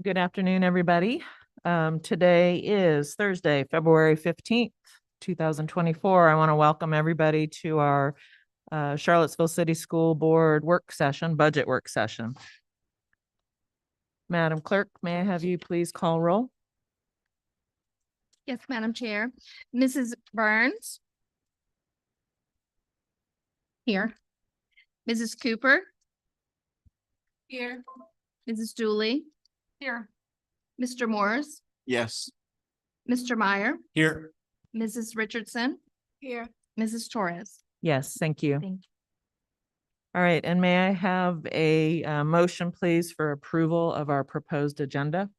Good afternoon, everybody. Today is Thursday, February 15th, 2024. I want to welcome everybody to our Charlottesville City School Board work session, budget work session. Madam Clerk, may I have you please call roll? Yes, Madam Chair. Mrs. Burns? Here. Mrs. Cooper? Here. Mrs. Dooley? Here. Mr. Morris? Yes. Mr. Meyer? Here. Mrs. Richardson? Here. Mrs. Torres? Yes, thank you. Thank you. All right, and may I have a motion, please, for approval of our proposed agenda?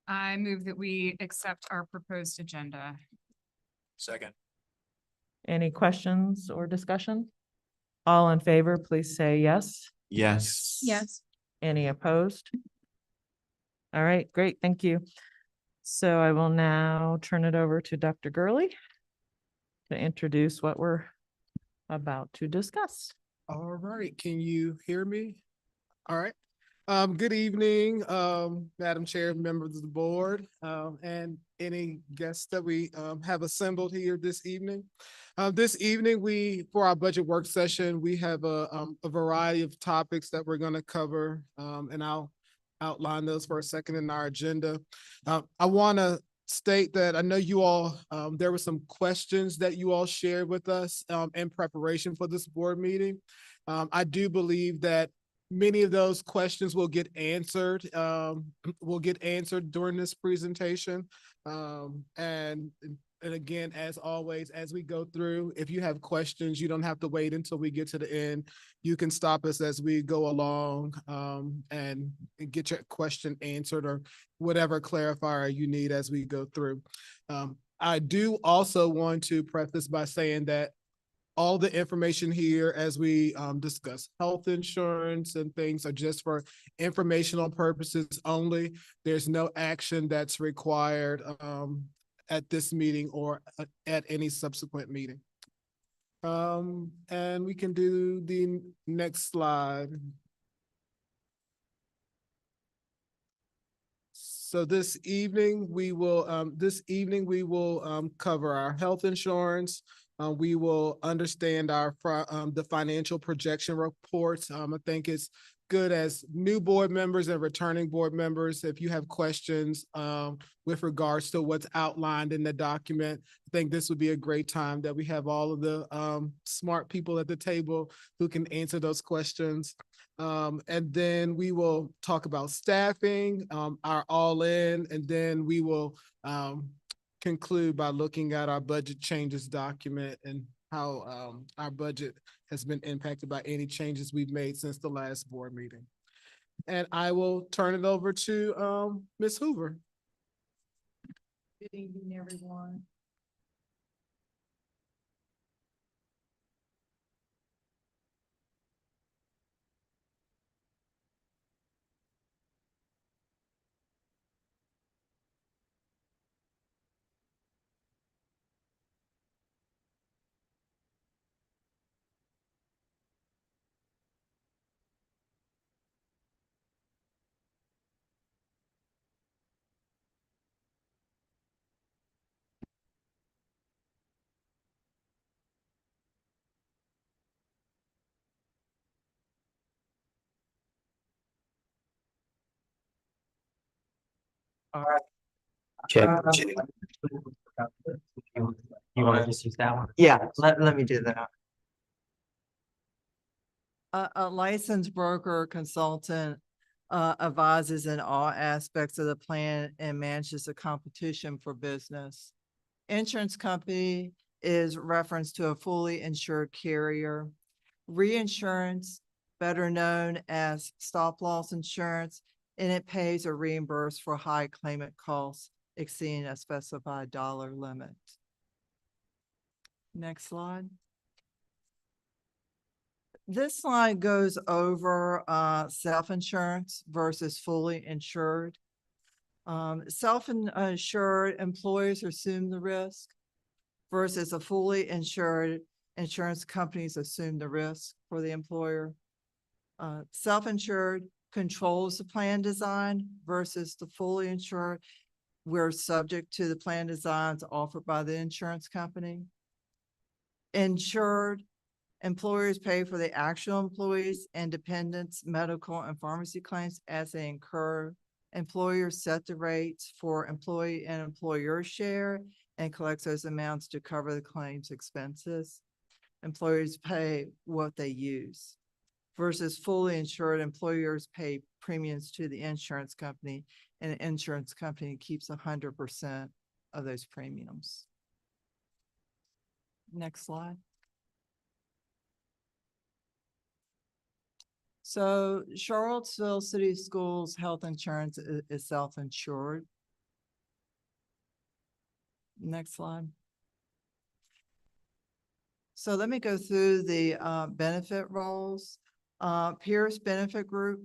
I move that we accept our proposed agenda. Second. Any questions or discussion? All in favor, please say yes. Yes. Yes. Any opposed? All right, great, thank you. So I will now turn it over to Dr. Gurley to introduce what we're about to discuss. All right, can you hear me? All right. Good evening, Madam Chair, members of the board, and any guests that we have assembled here this evening. This evening, for our budget work session, we have a variety of topics that we're going to cover, and I'll outline those for a second in our agenda. I want to state that I know you all, there were some questions that you all shared with us in preparation for this board meeting. I do believe that many of those questions will get answered during this presentation. And again, as always, as we go through, if you have questions, you don't have to wait until we get to the end. You can stop us as we go along and get your question answered or whatever clarifier you need as we go through. I do also want to preface by saying that all the information here as we discuss health insurance and things are just for informational purposes only. There's no action that's required at this meeting or at any subsequent meeting. And we can do the next slide. So this evening we will cover our health insurance. We will understand the financial projection reports. I think it's good as new board members and returning board members, if you have questions with regards to what's outlined in the document, I think this would be a great time that we have all of the smart people at the table who can answer those questions. And then we will talk about staffing, our all-in, and then we will conclude by looking at our budget changes document and how our budget has been impacted by any changes we've made since the last board meeting. And I will turn it over to Ms. Hoover. Good evening, everyone. All right. Check. You want to just use that one? Yeah, let me do that. A licensed broker or consultant advises in all aspects of the plan and manages the competition for business. Insurance company is reference to a fully insured carrier. Reinsurance, better known as stop loss insurance, and it pays or reimburses for high claimant costs exceeding a specified dollar limit. Next slide. This slide goes over self-insurance versus fully insured. Self-insured employers assume the risk versus a fully insured insurance companies assume the risk for the employer. Self-insured controls the plan design versus the fully insured. We're subject to the plan designs offered by the insurance company. Insured employers pay for the actual employees and dependents' medical and pharmacy claims as they incur. Employers set the rates for employee and employer share and collects those amounts to cover the claims expenses. Employers pay what they use. Versus fully insured, employers pay premiums to the insurance company, and the insurance company keeps 100% of those premiums. Next slide. So Charlottesville City Schools health insurance is self-insured. Next slide. So let me go through the benefit roles. Pierce Benefit Group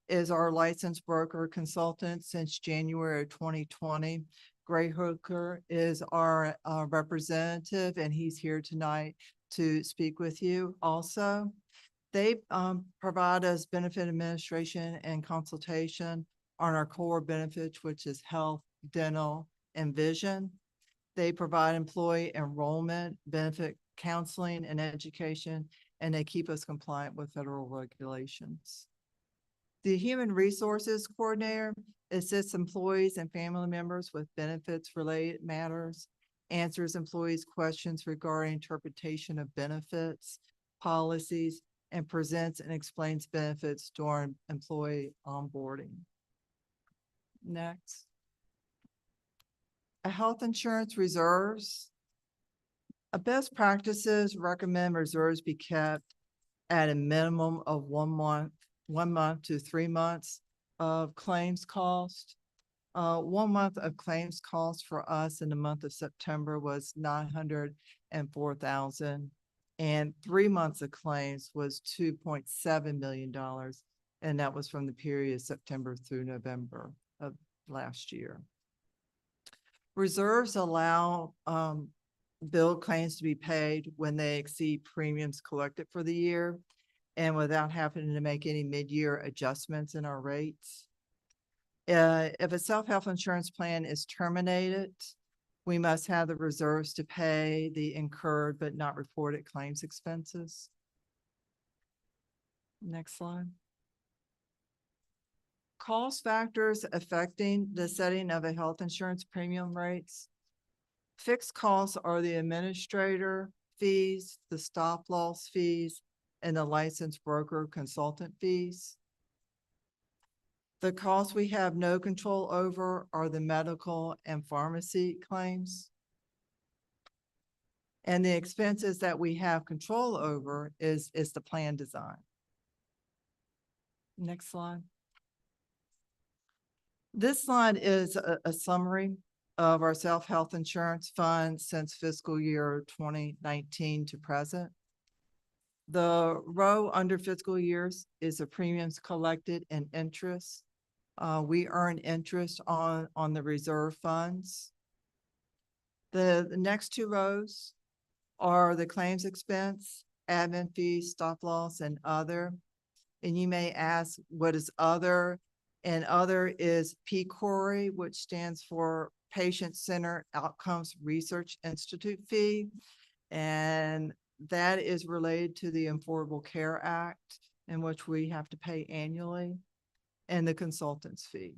is our licensed broker consultant since January of 2020. Gray Hooker is our representative, and he's here tonight to speak with you also. They provide us benefit administration and consultation on our core benefits, which is health, dental, and vision. They provide employee enrollment, benefit counseling and education, and they keep us compliant with federal regulations. The Human Resources Coordinator assists employees and family members with benefits-related matters, answers employees' questions regarding interpretation of benefits, policies, and presents and explains benefits during employee onboarding. Next. A health insurance reserves. A best practices recommend reserves be kept at a minimum of 1 month to 3 months of claims cost. 1 month of claims cost for us in the month of September was $904,000, and 3 months of claims was $2.7 million, and that was from the period September through November of last year. Reserves allow bill claims to be paid when they exceed premiums collected for the year and without having to make any mid-year adjustments in our rates. If a self-health insurance plan is terminated, we must have the reserves to pay the incurred but not reported claims expenses. Next slide. Cost factors affecting the setting of a health insurance premium rates. Fixed costs are the administrator fees, the stop loss fees, and the licensed broker consultant fees. The costs we have no control over are the medical and pharmacy claims. And the expenses that we have control over is the plan design. Next slide. This slide is a summary of our self-health insurance fund since fiscal year 2019 to present. The row under fiscal years is the premiums collected and interest. We earn interest on the reserve funds. The next 2 rows are the claims expense, admin fees, stop loss, and other. And you may ask, what is other? And other is PCORI, which stands for Patient Centered Outcomes Research Institute fee. And that is related to the Affordable Care Act, in which we have to pay annually, and the consultant's fee.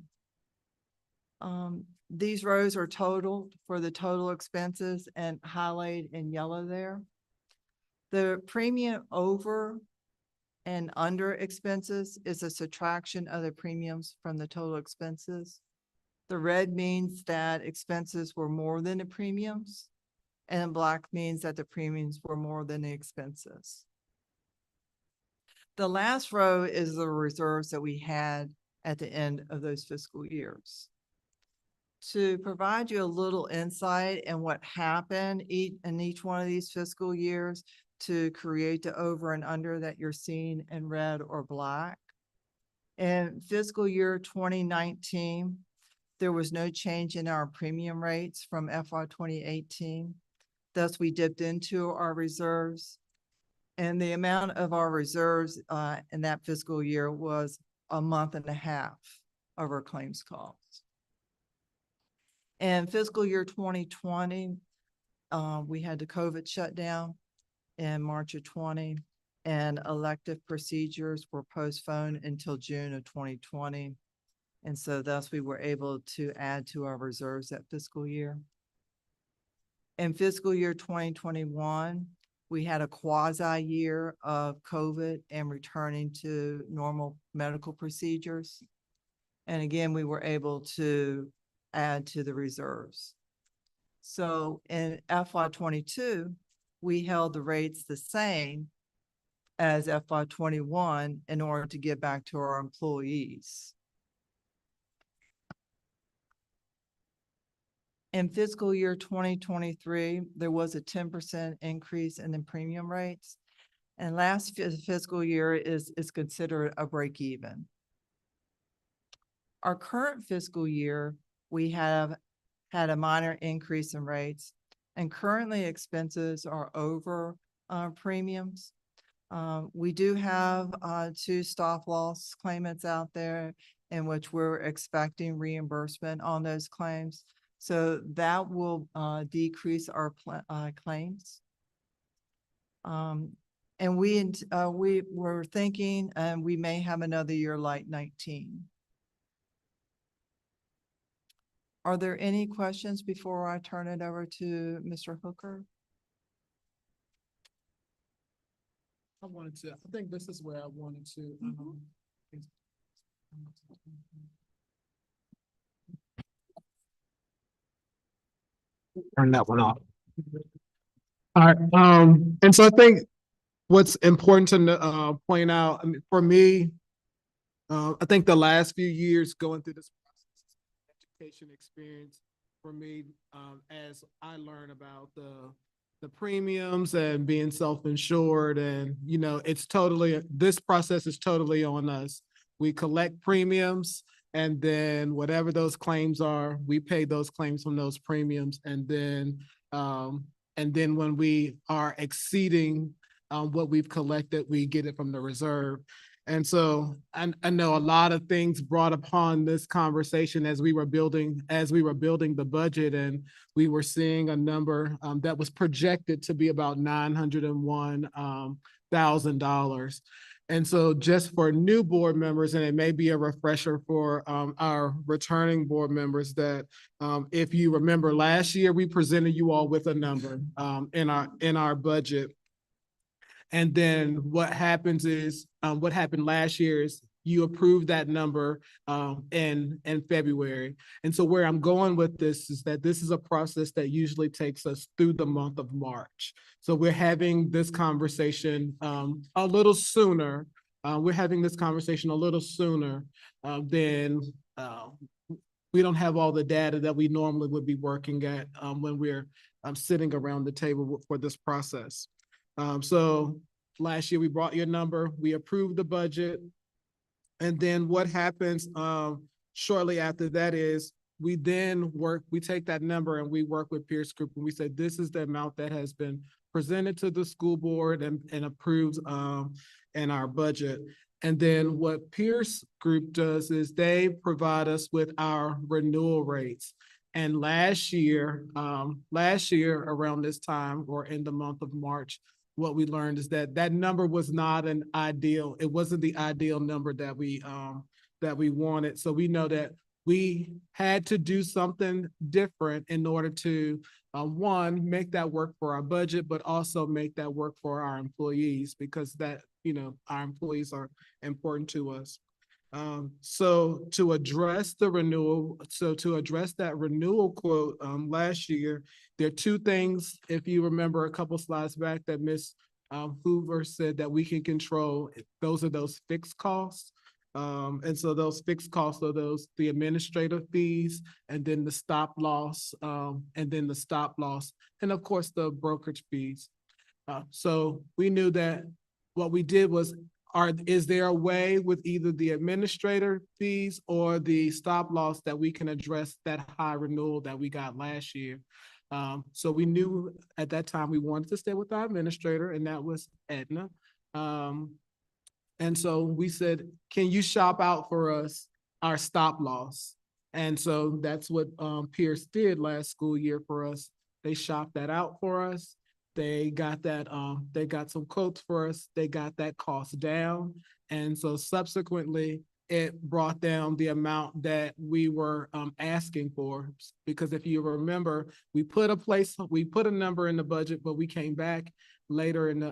These rows are totaled for the total expenses and highlighted in yellow there. The premium over and under expenses is a subtraction of the premiums from the total expenses. The red means that expenses were more than the premiums, and black means that the premiums were more than the expenses. The last row is the reserves that we had at the end of those fiscal years. To provide you a little insight in what happened in each one of these fiscal years to create the over and under that you're seeing in red or black. In fiscal year 2019, there was no change in our premium rates from FY 2018. Thus, we dipped into our reserves, and the amount of our reserves in that fiscal year was a month and a half of our claims costs. In fiscal year 2020, we had the COVID shutdown in March of 20, and elective procedures were postponed until June of 2020. And so thus we were able to add to our reserves that fiscal year. In fiscal year 2021, we had a quasi year of COVID and returning to normal medical procedures. And again, we were able to add to the reserves. So in FY 22, we held the rates the same as FY 21 in order to get back to our employees. In fiscal year 2023, there was a 10% increase in the premium rates. And last fiscal year is considered a break even. Our current fiscal year, we have had a minor increase in rates, and currently expenses are over premiums. We do have 2 stop loss claimants out there in which we're expecting reimbursement on those claims. So that will decrease our claims. And we were thinking we may have another year like 19. Are there any questions before I turn it over to Mr. Hooker? I think this is where I wanted to. Turn that one off. All right, and so I think what's important to point out, I mean, for me, I think the last few years going through this process, education experience for me, as I learn about the premiums and being self-insured, and this process is totally on us. We collect premiums, and then whatever those claims are, we pay those claims from those premiums, and then when we are exceeding what we've collected, we get it from the reserve. And so I know a lot of things brought upon this conversation as we were building the budget, and we were seeing a number that was projected to be about $901,000. And so just for new board members, and it may be a refresher for our returning board members, that if you remember last year, we presented you all with a number in our budget. And then what happens is, what happened last year is you approved that number in February. And so where I'm going with this is that this is a process that usually takes us through the month of March. So we're having this conversation a little sooner. Than we don't have all the data that we normally would be working at when we're sitting around the table for this process. So last year we brought your number, we approved the budget. And then what happens shortly after that is we take that number and we work with Pierce Group, and we say, this is the amount that has been presented to the school board and approved in our budget. And then what Pierce Group does is they provide us with our renewal rates. And last year around this time, or in the month of March, what we learned is that number was not it wasn't the ideal number that we wanted. So we know that we had to do something different in order to, one, make that work for our budget, but also make that work for our employees, because our employees are important to us. So to address that renewal quote last year, there are 2 things, if you remember a couple slides back, that Ms. Hoover said that we can control. Those are those fixed costs. And so those fixed costs are the administrative fees, and then the stop loss, and of course the brokerage fees. So we knew that what we did was, is there a way with either the administrator fees or the stop loss that we can address that high renewal that we got last year? So we knew at that time we wanted to stay with our administrator, and that was Aetna. And so we said, can you shop out for us our stop loss? And so that's what Pierce did last school year for us. They shopped that out for us. They got that, they got some quotes for us. They got that cost down. And so subsequently, it brought down the amount that we were asking for. Because if you remember, we put a number in the budget, but we came back later in the,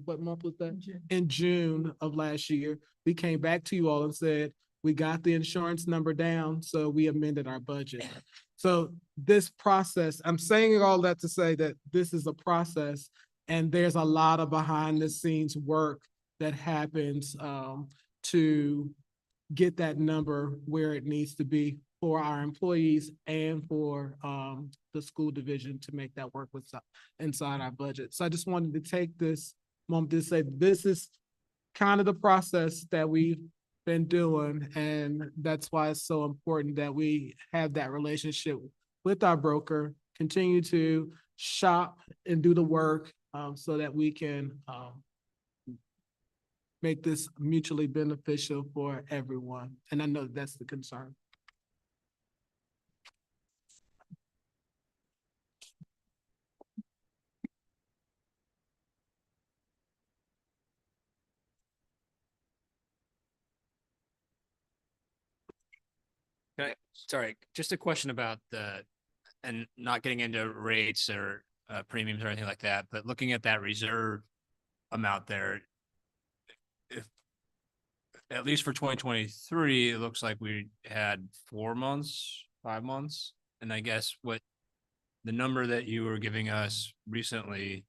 what month was that? In June of last year. We came back to you all and said, we got the insurance number down, so we amended our budget. So this process, I'm saying all that to say that this is a process, and there's a lot of behind the scenes work that happens to get that number where it needs to be for our employees and for the school division to make that work with inside our budget. So I just wanted to take this moment to say this is kind of the process that we've been doing, and that's why it's so important that we have that relationship with our broker, continue to shop and do the work so that we can make this mutually beneficial for everyone. And I know that's the concern. Sorry, just a question about and not getting into rates or premiums or anything like that, but looking at that reserve amount there, if at least for 2023, it looks like we had 4 months, 5 months. And I guess what the number that you were giving us recently,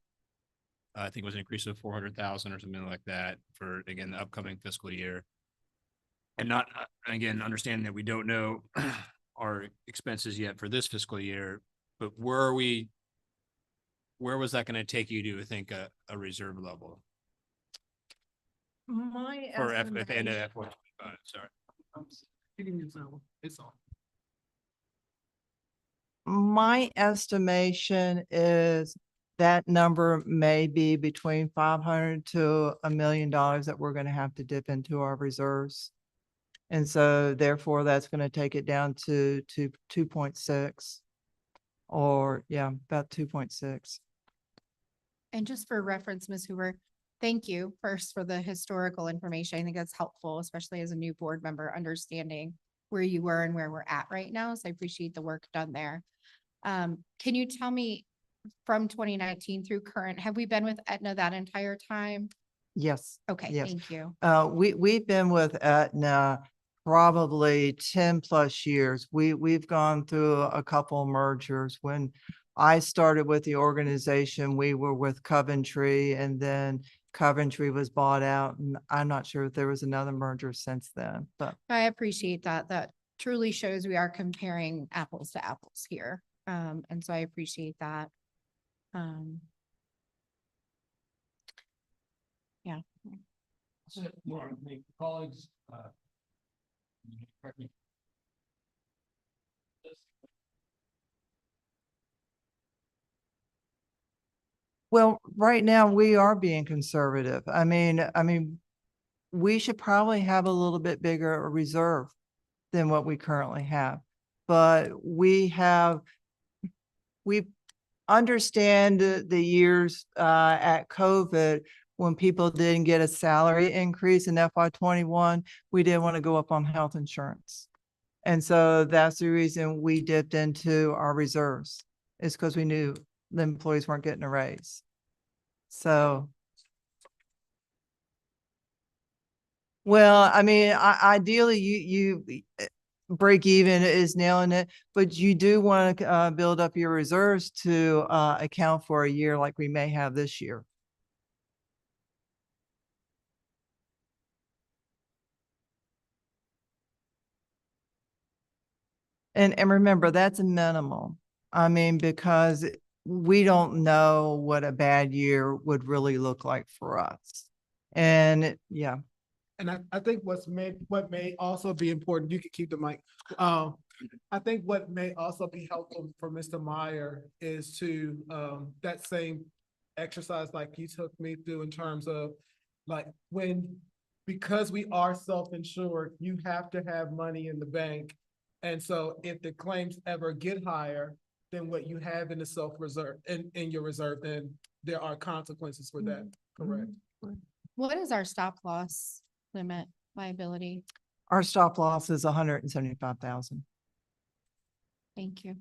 I think was an increase of 400,000 or something like that for, again, the upcoming fiscal year. And not, again, understanding that we don't know our expenses yet for this fiscal year, but where was that going to take you to think a reserve level My for at the end of estimation, FY25? Sorry. It's on. my estimation is that number may be between 500 to $1 million that we're going to have to dip into our reserves. And so therefore, that's going to take it down to 2.6 or about 2.6. And just for reference, Ms. Hoover, thank you first for the historical information. I think that's helpful, especially as a new board member, understanding where you were and where we're at right now. So I appreciate the work done there. Can you tell me from 2019 through current, have we been with Aetna that entire time? Yes. Okay, Yes. thank you. We've been with Aetna probably 10 plus years. We've gone through a couple mergers. When I started with the organization, we were with Coventry, and then Coventry was bought out, and I'm not sure if there was another merger since then, but I appreciate that. That truly shows we are comparing apples to apples here. And so I appreciate that. Yeah. Colleagues, well, right now we are being conservative. I mean, we should probably have a little bit bigger reserve than what we currently have. But we understand the years at COVID when people didn't get a salary increase in FY21, we didn't want to go up on health insurance. And so that's the reason we dipped into our reserves, is because we knew the employees weren't getting a raise. So, well, I mean, ideally you break even is nailing it, but you do want to build up your reserves to account for a year like we may have this year. And remember, that's a minimal. I mean, because we don't know what a bad year would really look like for us. And yeah. And I think what may also be important, you can keep the mic. I think what may also be helpful for Mr. Meyer is to that same exercise like you took me through in terms of like when because we are self-insured, you have to have money in the bank. And so if the claims ever get higher than what you have in the self-reserve, in your reserve, then there are consequences for that, correct? What is our stop loss limit liability? Our stop loss is 175,000. Thank you.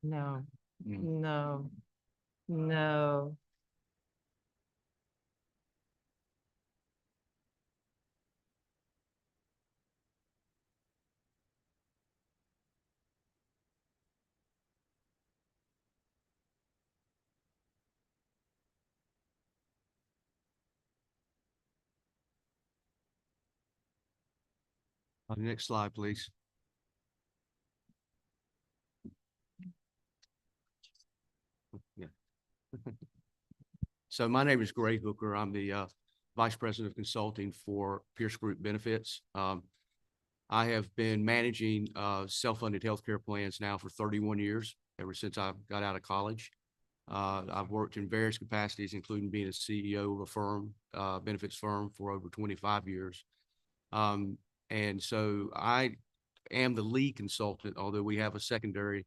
No, Mm. no, no. The next slide, please. Yeah. So my name is Gray Hooker. I'm the Vice President of Consulting for Pierce Group Benefits. I have been managing self-funded healthcare plans now for 31 years, ever since I got out of college. I've worked in various capacities, including being a CEO of a firm, benefits firm, for over 25 years. And so I am the lead consultant, although we have a secondary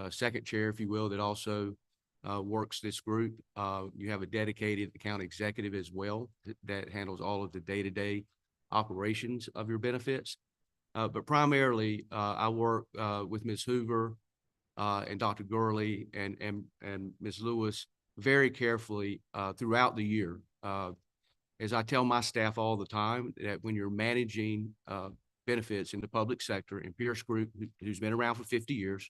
second chair, if you will, that also works this group. You have a dedicated account executive as well that handles all of the day-to-day operations of your benefits. But primarily, I work with Ms. Hoover and Dr. Gurley and Ms. Lewis very carefully throughout the year. As I tell my staff all the time, that when you're managing benefits in the public sector, in Pierce Group, who's been around for 50 years,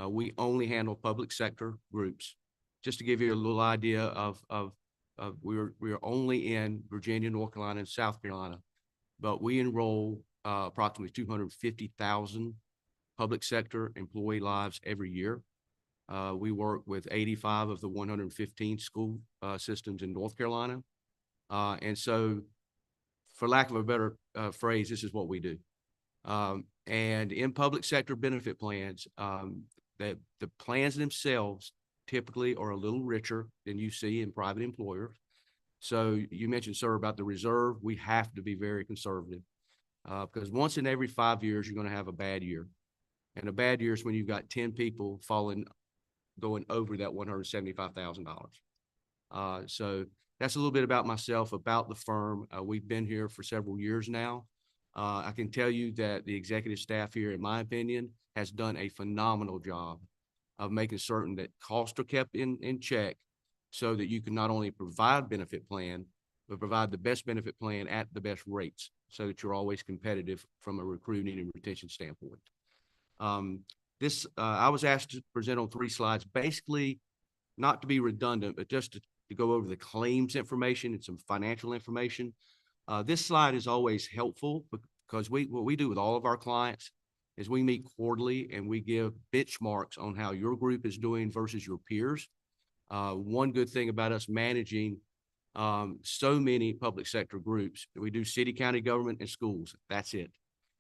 we only handle public sector groups. Just to give you a little idea of we are only in Virginia, North Carolina, and South Carolina, but we enroll approximately 250,000 public sector employee lives every year. We work with 85 of the 115 school systems in North Carolina. And so, for lack of a better phrase, this is what we do. And in public sector benefit plans, that the plans themselves typically are a little richer than you see in private employers. So you mentioned, sir, about the reserve. We have to be very conservative because once in every 5 years, you're going to have a bad year. And a bad year is when you've got 10 people going over that $175,000. So that's a little bit about myself, about the firm. We've been here for several years now. I can tell you that the executive staff here, in my opinion, has done a phenomenal job of making certain that costs are kept in check so that you can not only provide benefit plan, but provide the best benefit plan at the best rates so that you're always competitive from a recruiting and retention standpoint. I was asked to present on 3 slides, basically not to be redundant, but just to go over the claims information and some financial information. This slide is always helpful because what we do with all of our clients is we meet quarterly and we give benchmarks on how your group is doing versus your peers. One good thing about us managing so many public sector groups, we do city, county government, and schools. That's it.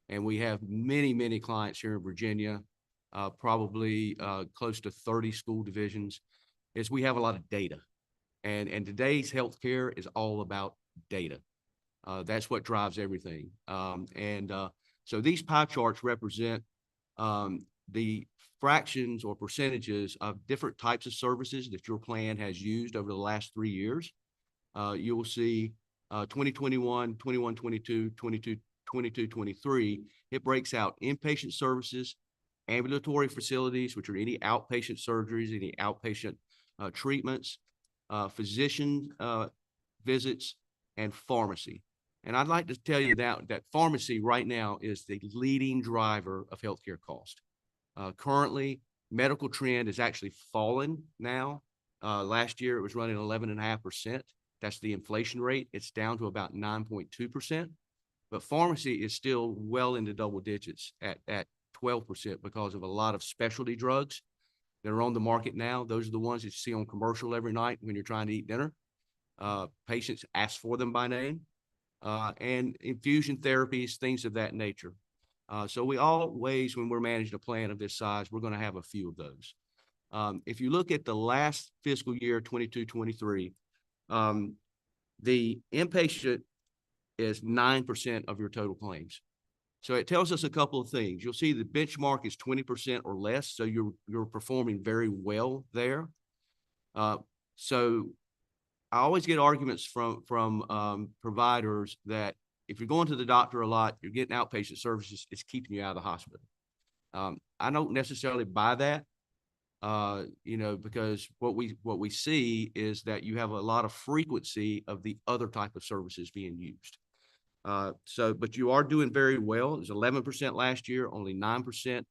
And we have many, many clients here in Virginia, probably close to 30 school divisions, is we have a lot of data. And today's healthcare is all about data. That's what drives everything. So these pie charts represent the fractions or percentages of different types of services that your plan has used over the last 3 years. You will see 2021, 21, 22, 22, 22, 23. It breaks out inpatient services, ambulatory facilities, which are any outpatient surgeries, any outpatient treatments, physician visits, and pharmacy. And I'd like to tell you that pharmacy right now is the leading driver of healthcare cost. Currently, medical trend is actually fallen now. Last year, it was running 11.5%. That's the inflation rate. It's down to about 9.2%. But pharmacy is still well into double digits at 12% because of a lot of specialty drugs that are on the market now. Those are the ones that you see on commercial every night when you're trying to eat dinner. Patients ask for them by name. And infusion therapies, things of that nature. So we always, when we're managing a plan of this size, we're going to have a few of those. If you look at the last fiscal year, 22-23, the inpatient is 9% of your total claims. So it tells us a couple of things. You'll see the benchmark is 20% or less, so you're performing very well there. So I always get arguments from providers that if you're going to the doctor a lot, you're getting outpatient services, it's keeping you out of the hospital. I don't necessarily buy that, because what we see is that you have a lot of frequency of the other type of services being used. But you are doing very well. It was 11% last year, only 9%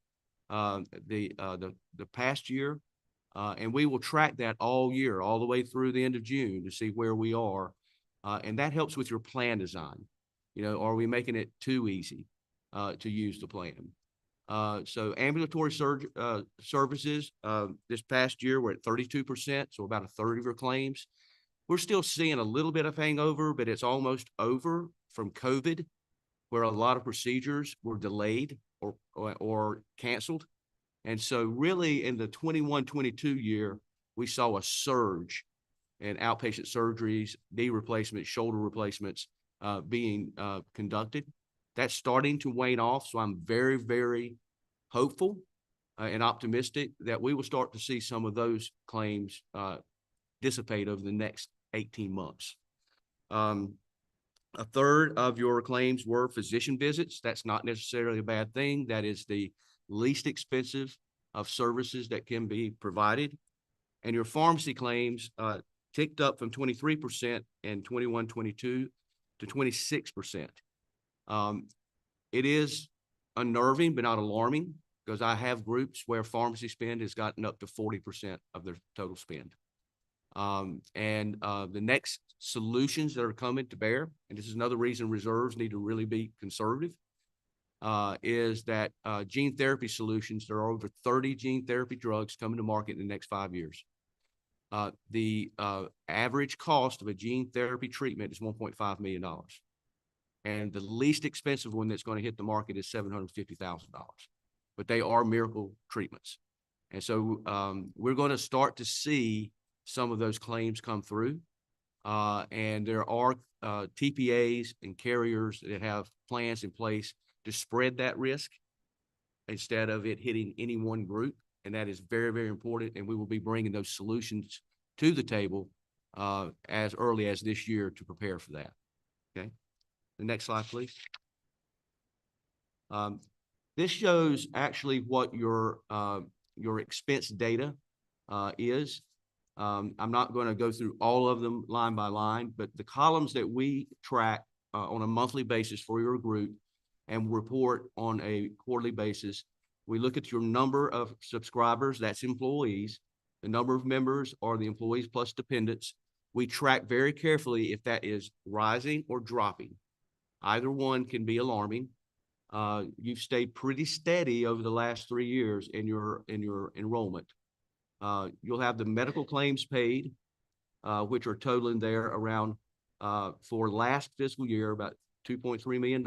the past year. And we will track that all year, all the way through the end of June to see where we are. And that helps with your plan design. Are we making it too easy to use the plan? So ambulatory services, this past year, we're at 32%, so about a third of your claims. We're still seeing a little bit of hangover, but it's almost over from COVID, where a lot of procedures were delayed or canceled. And so really in the 21-22 year, we saw a surge in outpatient surgeries, knee replacements, shoulder replacements being conducted. That's starting to wane off. So I'm very, very hopeful and optimistic that we will start to see some of those claims dissipate over the next 18 months. A third of your claims were physician visits. That's not necessarily a bad thing. That is the least expensive of services that can be provided. And your pharmacy claims ticked up from 23% in 21-22 to 26%. It is unnerving, but not alarming, because I have groups where pharmacy spend has gotten up to 40% of their total spend. The next solutions that are coming to bear, and this is another reason reserves need to really be conservative, is that gene therapy solutions. There are over 30 gene therapy drugs coming to market in the next 5 years. The average cost of a gene therapy treatment is $1.5 million. And the least expensive one that's going to hit the market is $750,000. But they are miracle treatments. And so we're going to start to see some of those claims come through. And there are TPAs and carriers that have plans in place to spread that risk instead of it hitting any one group. And that is very, very important. And we will be bringing those solutions to the table as early as this year to prepare for that. Okay. The next slide, please. This shows actually what your expense data is. I'm not going to go through all of them line by line, but the columns that we track on a monthly basis for your group and report on a quarterly basis, we look at your number of subscribers, that's employees, the number of members are the employees plus dependents. We track very carefully if that is rising or dropping. Either one can be alarming. You've stayed pretty steady over the last 3 years in your enrollment. You'll have the medical claims paid, which are totaling there around, for last fiscal year, about $2.3 million.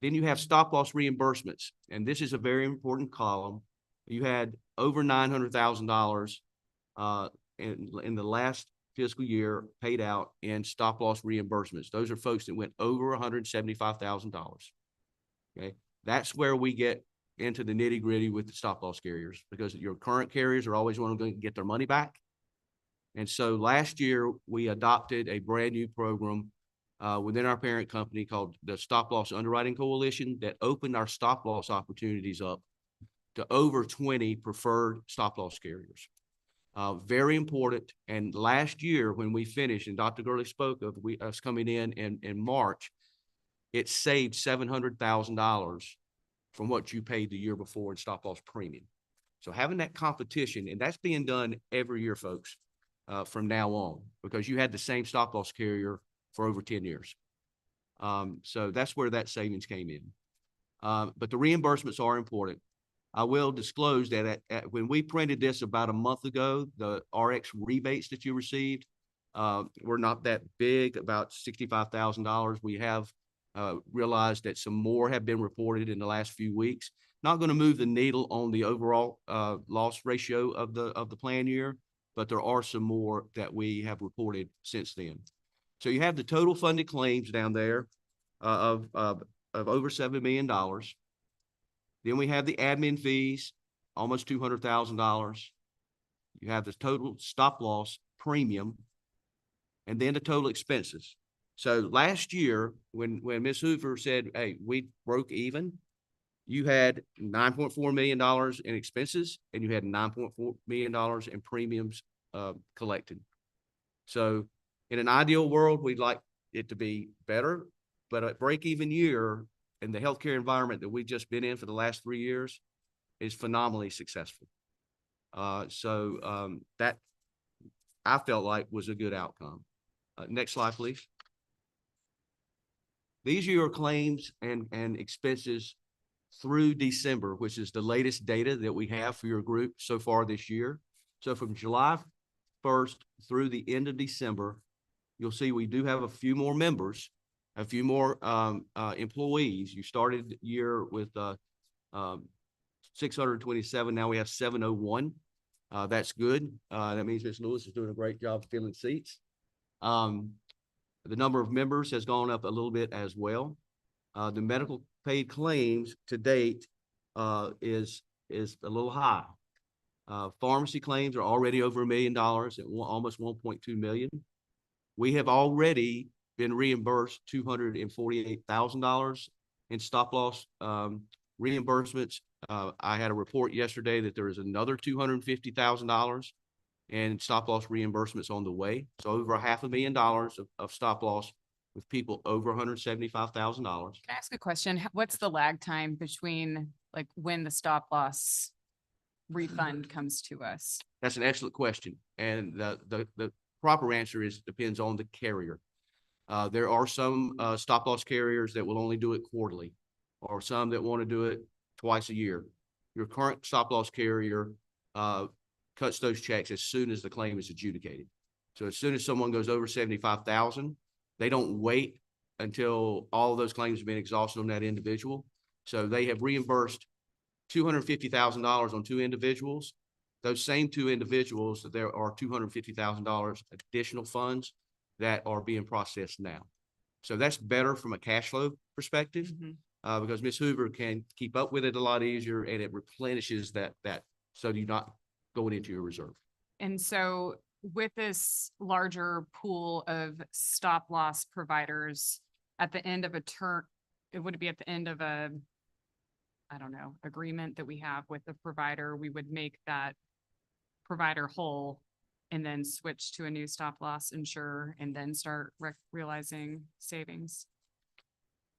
Then you have stop loss reimbursements, and this is a very important column. You had over $900,000 in the last fiscal year paid out in stop loss reimbursements. Those are folks that went over $175,000. Okay, that's where we get into the nitty gritty with the stop loss carriers, because your current carriers are always wanting to get their money back. And so last year we adopted a brand new program within our parent company called the Stop Loss Underwriting Coalition that opened our stop loss opportunities up to over 20 preferred stop loss carriers. Very important. And last year when we finished, and Dr. Gurley spoke of us coming in March, it saved $700,000 from what you paid the year before in stop loss premium. So having that competition, and that's being done every year, folks, from now on, because you had the same stop loss carrier for over 10 years. So that's where that savings came in. But the reimbursements are important. I will disclose that when we printed this about a month ago, the RX rebates that you received were not that big, about $65,000. We have realized that some more have been reported in the last few weeks. Not going to move the needle on the overall loss ratio of the plan year, but there are some more that we have reported since then. So you have the total funded claims down there of over $7 million. Then we have the admin fees, almost $200,000. You have the total stop loss premium, and then the total expenses. So last year, when Ms. Hoover said, hey, we broke even, you had $9.4 million in expenses, and you had $9.4 million in premiums collected. So in an ideal world, we'd like it to be better, but a break-even year in the healthcare environment that we've just been in for the last 3 years is phenomenally successful. That I felt like was a good outcome. Next slide, please. These are your claims and expenses through December, which is the latest data that we have for your group so far this year. So from July 1st through the end of December, you'll see we do have a few more members, a few more employees. You started the year with 627. Now we have 701. That's good. That means Ms. Lewis is doing a great job filling seats. The number of members has gone up a little bit as well. The medical paid claims to date is a little high. Pharmacy claims are already over $1 million at almost 1.2 million. We have already been reimbursed $248,000 in stop loss reimbursements. I had a report yesterday that there is another $250,000 in stop loss reimbursements on the way. So over $500,000 of stop loss with people over $175,000. Can I ask a question? What's the lag time between like when the stop loss refund comes to us? That's an excellent question. And the proper answer is depends on the carrier. There are some stop loss carriers that will only do it quarterly, or some that want to do it twice a year. Your current stop loss carrier cuts those checks as soon as the claim is adjudicated. So as soon as someone goes over 75,000, they don't wait until all of those claims have been exhausted on that individual. So they have reimbursed $250,000 on 2 individuals. Those same 2 individuals, there are $250,000 additional funds that are being processed now. So that's better from a cash flow perspective, because Ms. Hoover can keep up with it a lot easier, and it replenishes that so you're not going into your reserve. And so with this larger pool of stop loss providers at the end of a term, it would be at the end of a, I don't know, agreement that we have with the provider, we would make that provider whole and then switch to a new stop loss insurer and then start realizing savings.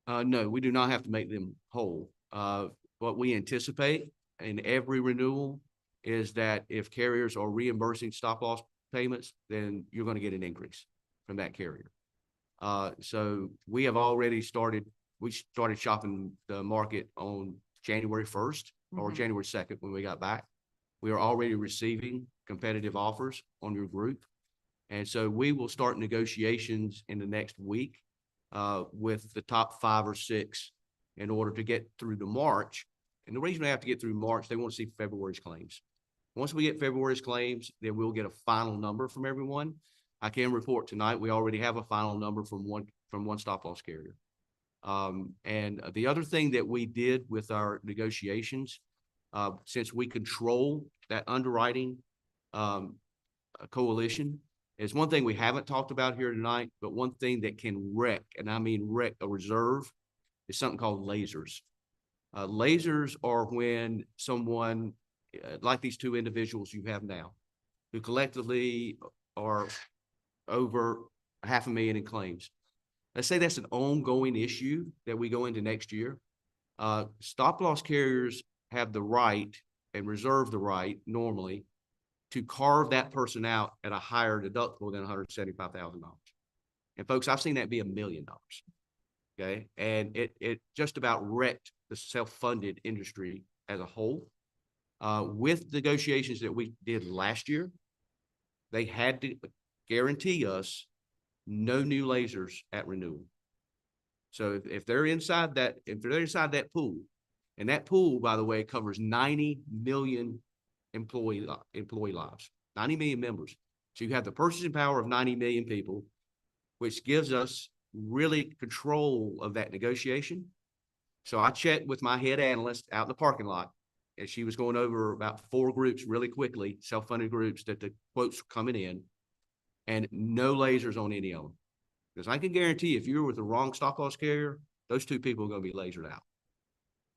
No, we do not have to make them whole. What we anticipate in every renewal is that if carriers are reimbursing stop loss payments, then you're going to get an increase from that carrier. So we have already started shopping the market on January 1st or January 2nd when we got back. We are already receiving competitive offers on your group. And so we will start negotiations in the next week with the top 5 or 6 in order to get through to March. And the reason we have to get through March, they want to see February's claims. Once we get February's claims, then we'll get a final number from everyone. I can report tonight, we already have a final number from one stop loss carrier. And the other thing that we did with our negotiations, since we control that underwriting coalition, is one thing we haven't talked about here tonight, but one thing that can wreck, and I mean wreck a reserve, is something called lasers. Lasers are when someone, like these 2 individuals you have now, who collectively are over $500,000 in claims. Let's say that's an ongoing issue that we go into next year. Stop loss carriers have the right and reserve the right normally to carve that person out at a higher deductible than $175,000. And folks, I've seen that be $1 million. Okay. And it just about wrecked the self-funded industry as a whole. With negotiations that we did last year, they had to guarantee us no new lasers at renewal. So if they're inside that, if they're inside that pool, and that pool, by the way, covers 90 million employee lives, 90 million members. So you have the purchasing power of 90 million people, which gives us really control of that negotiation. So I checked with my head analyst out in the parking lot, and she was going over about 4 groups really quickly, self-funded groups that the quotes were coming in, and no lasers on any of them. Because I can guarantee if you're with the wrong stop loss carrier, those 2 people are going to be lasered out.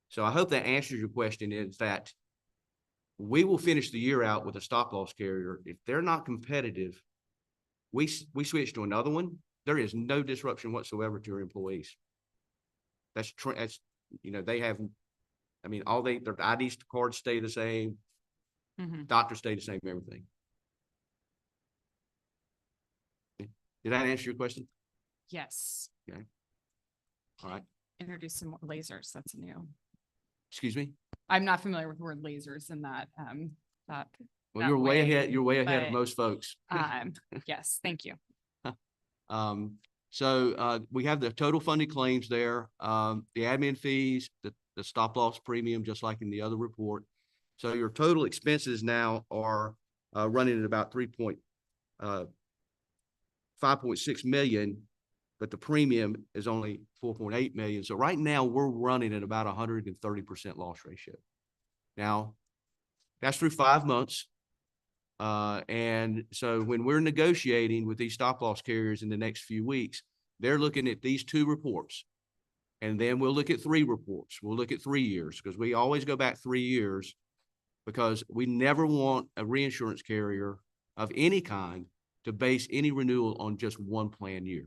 So I hope that answers your question, is that we will finish the year out with a stop loss carrier. If they're not competitive, we switch to another one. There is no disruption whatsoever to your employees. That's they have, I mean, their ID cards stay the same, Mhm. doctors stay the same, everything. Did that answer your question? Yes, All right. introduce some more lasers. That's new. Excuse me? I'm not familiar with the word lasers in that, that, Well, that you're way way, ahead. You're way ahead of but, most folks. yes, thank you. We have the total funded claims there, the admin fees, the stop loss premium, just like in the other report. So your total expenses now are running at about 5.6 million, but the premium is only 4.8 million. So right now we're running at about 130% loss ratio. Now, that's through 5 months. And so when we're negotiating with these stop loss carriers in the next few weeks, they're looking at these 2 reports. And then we'll look at 3 reports. We'll look at 3 years, because we always go back 3 years, because we never want a reinsurance carrier of any kind to base any renewal on just one plan year.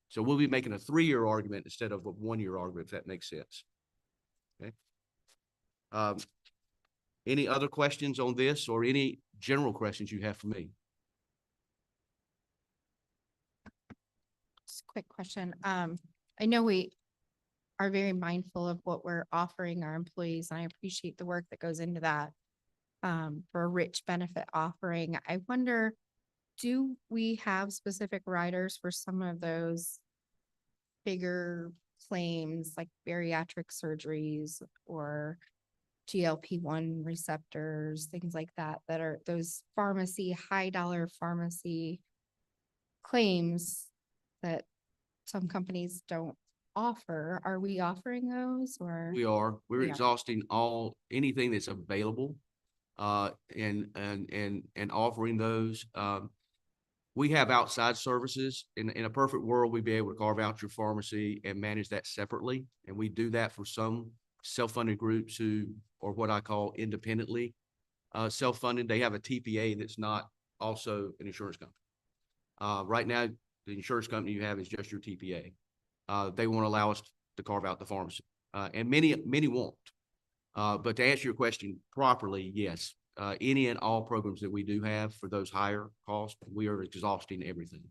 So we'll be making a 3-year argument instead of a 1-year argument, if that makes sense. Okay. Any other questions on this, or any general questions you have for me? Just a quick question. I know we are very mindful of what we're offering our employees, and I appreciate the work that goes into that. For a rich benefit offering, I wonder, do we have specific riders for some of those bigger claims like bariatric surgeries or GLP-1 receptors, things like that, that are those high dollar pharmacy claims that some companies don't offer? Are we offering those, or? We are. We're We are. exhausting anything that's available, and offering those. We have outside services. In a perfect world, we'd be able to carve out your pharmacy and manage that separately. And we do that for some self-funded groups who, or what I call independently self-funded. They have a TPA that's not also an insurance company. Right now, the insurance company you have is just your TPA. They won't allow us to carve out the pharmacy. And many won't. But to answer your question properly, yes, any and all programs that we do have for those higher costs, we are exhausting everything.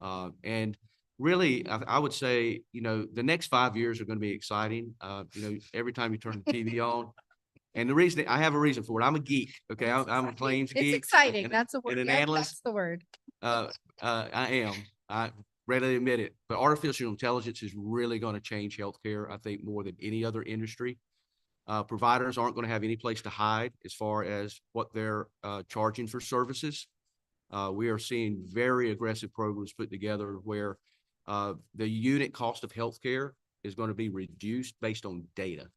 And really, I would say, the next 5 years are going to be exciting. Every time you turn the TV on, and the reason I have a reason for it, I'm a geek. Okay. I'm a claims geek. It's exciting. and- That's a and word. an Yep, analyst. that's the word. I am. I readily admit it. But artificial intelligence is really going to change healthcare, I think, more than any other industry. Providers aren't going to have any place to hide as far as what they're charging for services. We are seeing very aggressive programs put together where the unit cost of healthcare is going to be reduced based on data.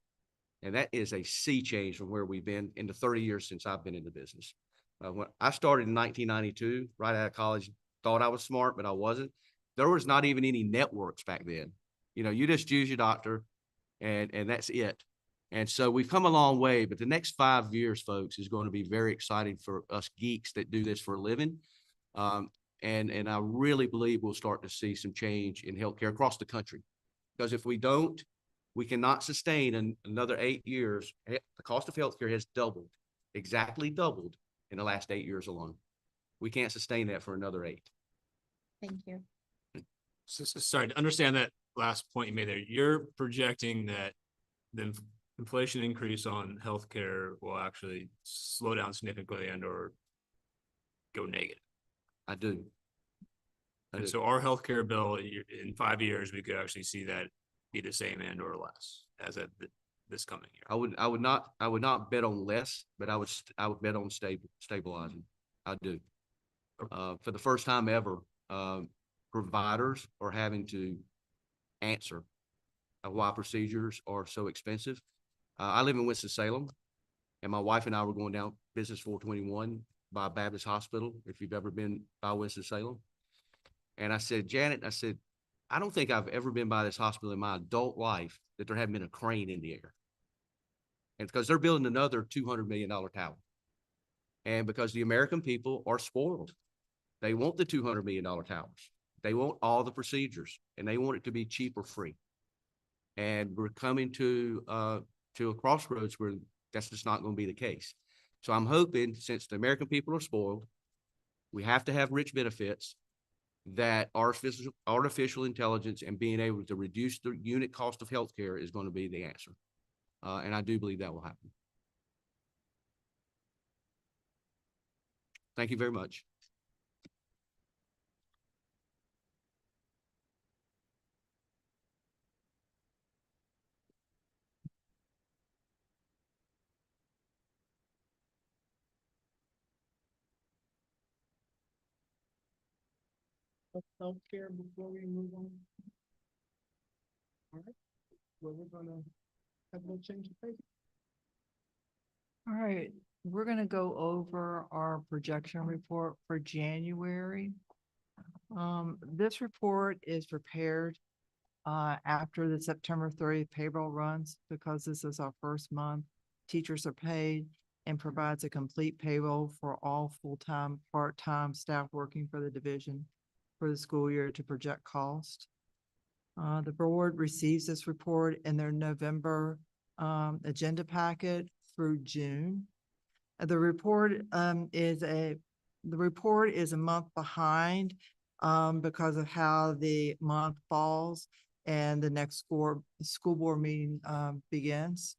And that is a sea change from where we've been in the 30 years since I've been in the business. When I started in 1992, right out of college, thought I was smart, but I wasn't. There was not even any networks back then. You just use your doctor and that's it. And so we've come a long way, but the next 5 years, folks, is going to be very exciting for us geeks that do this for a living. And I really believe we'll start to see some change in healthcare across the country. Because if we don't, we cannot sustain another 8 years. The cost of healthcare has doubled, exactly doubled in the last 8 years alone. We can't sustain that for another 8. Thank you. Sorry, to understand that last point you made there, you're projecting that the inflation increase on healthcare will actually slow down significantly and or go negative. I do. I And do. so our healthcare bill, in 5 years, we could actually see that be the same and or less as of this coming year. I would not bet on less, but I would bet on stabilizing. I do. For the first time ever, providers are having to answer why procedures are so expensive. I live in Winston-Salem, and my wife and I were going down Business 421 by Baptist Hospital, if you've ever been by Winston-Salem. And I said, Janet, I said, I don't think I've ever been by this hospital in my adult life that there hadn't been a crane in the air. And because they're building another $200 million tower. And because the American people are spoiled. They want the $200 million towers. They want all the procedures, and they want it to be cheap or free. And we're coming to a crossroads where that's just not going to be the case. So I'm hoping, since the American people are spoiled, we have to have rich benefits, that artificial intelligence and being able to reduce the unit cost of healthcare is going to be the answer. And I do believe that will happen. Thank you very much. Healthcare before we move on. All right, well, we're gonna have no change of pace. All right, we're gonna go over our projection report for January. This report is prepared after the September 30th payroll runs, because this is our first month. Teachers are paid and provides a complete payroll for all full-time, part-time staff working for the division for the school year to project cost. The board receives this report in their November agenda packet through June. The report is a month behind because of how the month falls and the next school board meeting begins.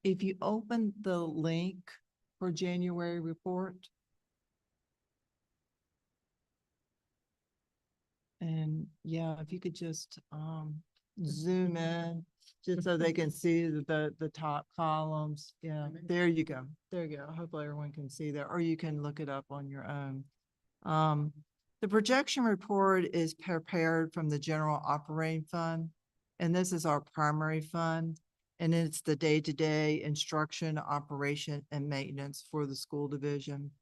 If you open the link for January report, and yeah, if you could just zoom in, just so they can see the top columns. Yeah, there you go. There you go. Hopefully everyone can see that, or you can look it up on your own. The projection report is prepared from the general operating fund, and this is our primary fund, and it's the day-to-day instruction, operation, and maintenance for the school division.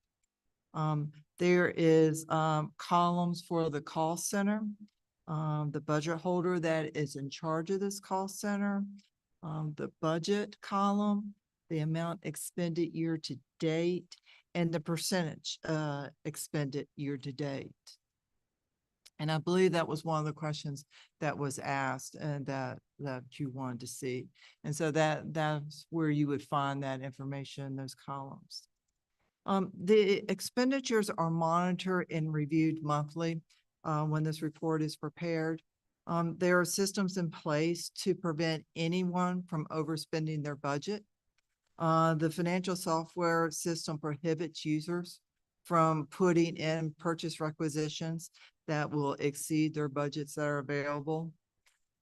There is columns for the cost center, the budget holder that is in charge of this cost center, the budget column, the amount expended year to date, and the percentage expended year to date. And I believe that was one of the questions that was asked and that you wanted to see. And so that's where you would find that information in those columns. The expenditures are monitored and reviewed monthly when this report is prepared. There are systems in place to prevent anyone from overspending their budget. The financial software system prohibits users from putting in purchase requisitions that will exceed their budgets that are available.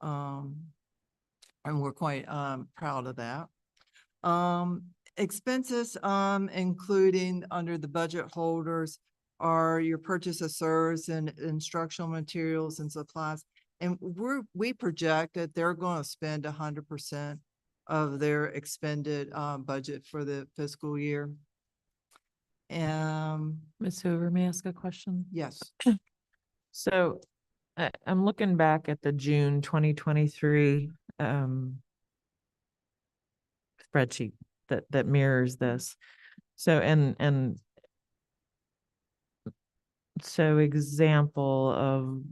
And we're quite proud of that. Expenses, including under the budget holders, are your purchase of serves and instructional materials and supplies. And we project that they're going to spend 100% of their expended budget for the fiscal year. Ms. Hoover, may I ask a question? Yes. So I'm looking back at the June 2023 spreadsheet that mirrors this. So, and so example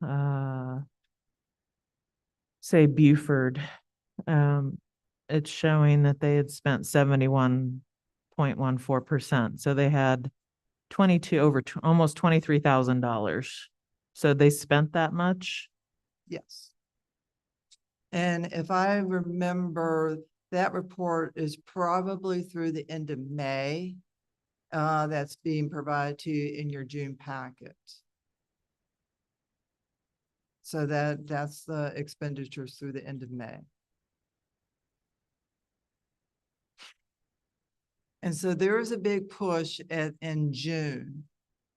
of, say Buford, it's showing that they had spent 71.14%. So they had almost $23,000. So they spent that much. Yes. And if I remember, that report is probably through the end of May. That's being provided to you in your June packet. So that's the expenditures through the end of May. And so there is a big push in June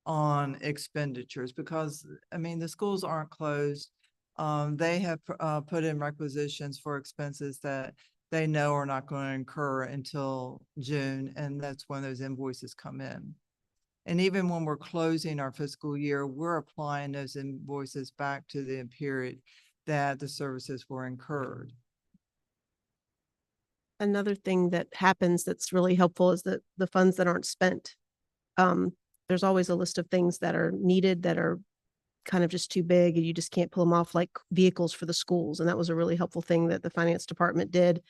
on expenditures because, I mean, the schools aren't closed. They have put in requisitions for expenses that they know are not going to incur until June, and that's when those invoices come in. And even when we're closing our fiscal year, we're applying those invoices back to the period that the services were incurred. Another thing that happens that's really helpful is that the funds that aren't spent, there's always a list of things that are needed that are kind of just too big and you just can't pull them off, like vehicles for the schools. And that was a really helpful thing that the finance department did.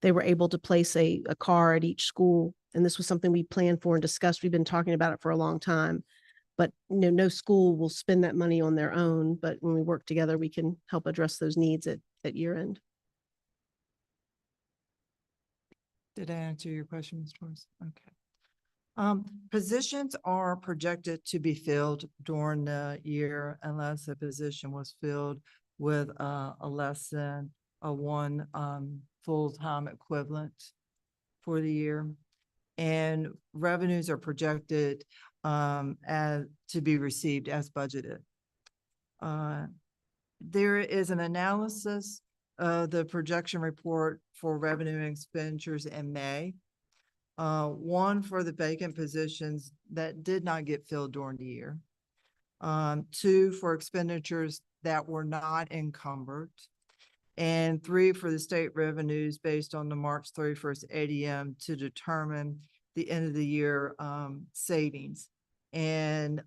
They were able to place a car at each school. And this was something we planned for and discussed. We've been talking about it for a long time, but no school will spend that money on their own. But when we work together, we can help address those needs at year end. Did I answer your question, Ms. Torres? Okay. Positions are projected to be filled during the year unless a position was filled with a less than a one full-time equivalent for the year. And revenues are projected as to be received as budgeted. There is an analysis of the projection report for revenue and expenditures in May. One for the vacant positions that did not get filled during the year. Two for expenditures that were not encumbered. And three for the state revenues based on the March 31st ADM to determine the end of the year savings and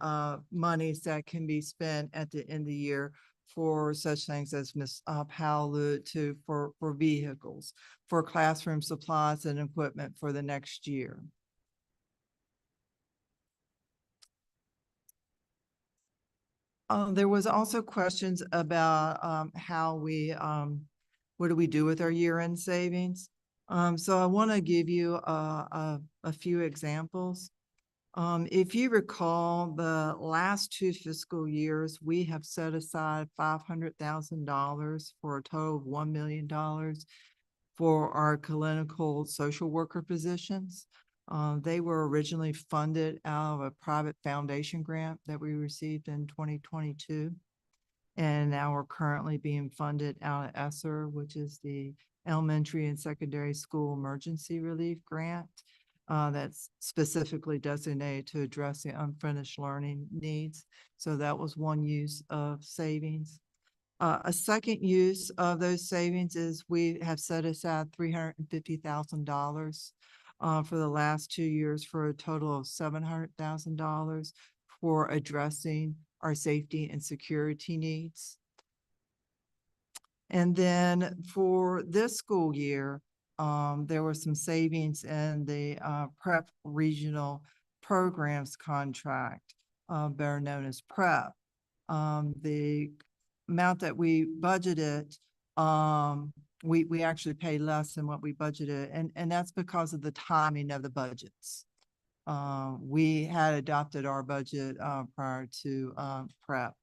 monies that can be spent at the end of the year for such things as Ms. Powell alluded to for vehicles, for classroom supplies and equipment for the next year. There was also questions about how what do we do with our year-end savings? So I want to give you a few examples. If you recall, the last two fiscal years, we have set aside $500,000 for a total of $1 million for our clinical social worker positions. They were originally funded out of a private foundation grant that we received in 2022. And now we're currently being funded out of ESSER, which is the Elementary and Secondary School Emergency Relief Grant. That's specifically designated to address the unfinished learning needs. So that was one use of savings. A second use of those savings is we have set aside $350,000 for the last 2 years for a total of $700,000 for addressing our safety and security needs. And then for this school year, there were some savings in the PrEP regional programs contract, better known as PrEP. The amount that we budgeted, we actually paid less than what we budgeted, and that's because of the timing of the budgets. We had adopted our budget prior to PrEP.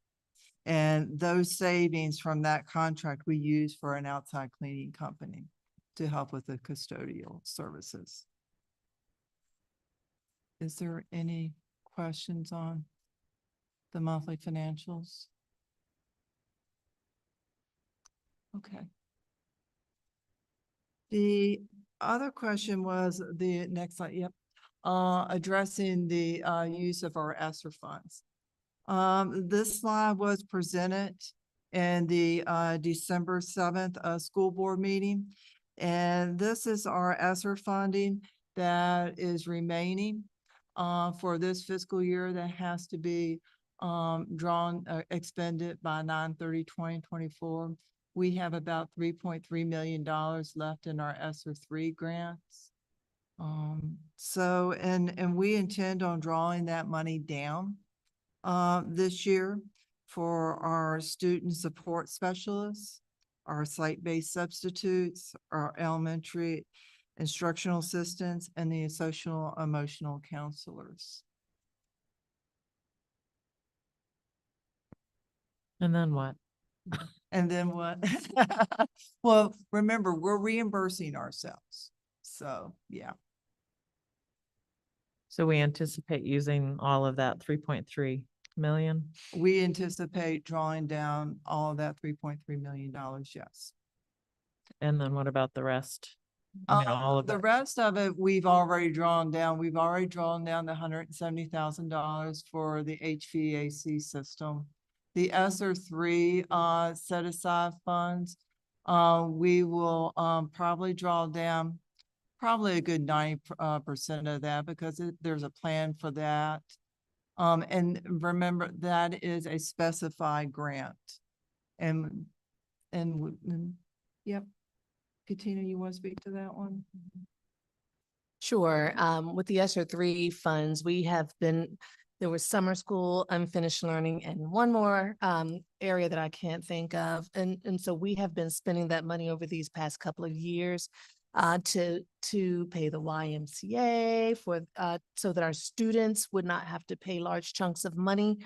And those savings from that contract we used for an outside cleaning company to help with the custodial services. Is there any questions on the monthly financials? Okay. The other question was the next slide, yep. Addressing the use of our ESSER funds. This slide was presented in the December 7th school board meeting. And this is our ESSER funding that is remaining for this fiscal year that has to be expended by 9/30/2024. We have about $3.3 million left in our ESSER 3 grants. And we intend on drawing that money down this year for our student support specialists, our site-based substitutes, our elementary instructional assistants, and the social emotional counselors. And then what? And then what? Well, remember, we're reimbursing ourselves. So, yeah. So we anticipate using all of that 3.3 million. We anticipate drawing down all of that $3.3 million, yes. And then what about the rest? I mean, all of The it. rest of it, we've already drawn down. We've already drawn down the $170,000 for the HVAC system. The ESSER three, set aside funds, we will, probably draw down probably a good 90% of that because there's a plan for that. And remember, that is a specified grant. And, yep. Katina, you want to speak to that one? Sure. With the ESSER three funds, we have been, there was summer school, unfinished learning, and one more area that I can't think of. And so we have been spending that money over these past couple of years to pay the YMCA for so that our students would not have to pay large chunks of money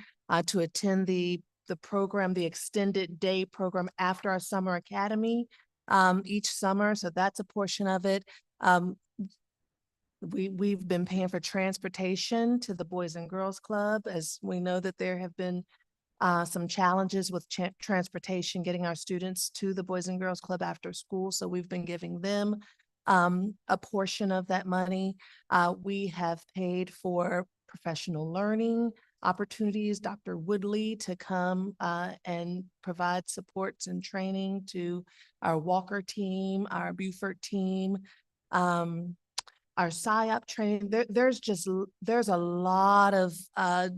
to attend the program, the extended day program after our summer academy each summer. So that's a portion of it. We've been paying for transportation to the Boys and Girls Club, as we know that there have been some challenges with transportation, getting our students to the Boys and Girls Club after school. So we've been giving them a portion of that money. We have paid for professional learning opportunities, Dr. Woodley to come and provide supports and training to our Walker team, our Beaufort team, our PSYOP training. There's a lot of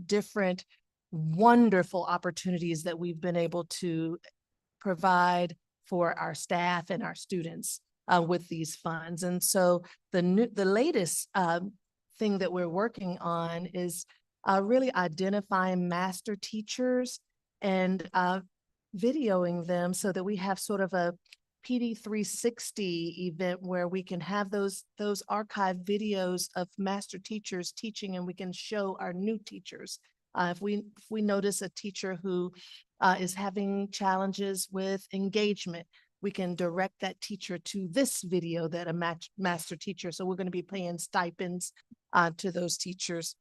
different wonderful opportunities that we've been able to provide for our staff and our students with these funds. And so the latest thing that we're working on is really identifying master teachers and videoing them so that we have sort of a PD 360 event where we can have those archive videos of master teachers teaching, and we can show our new teachers. If we notice a teacher who is having challenges with engagement, we can direct that teacher to this video that a master teacher. So we're going to be paying stipends to those teachers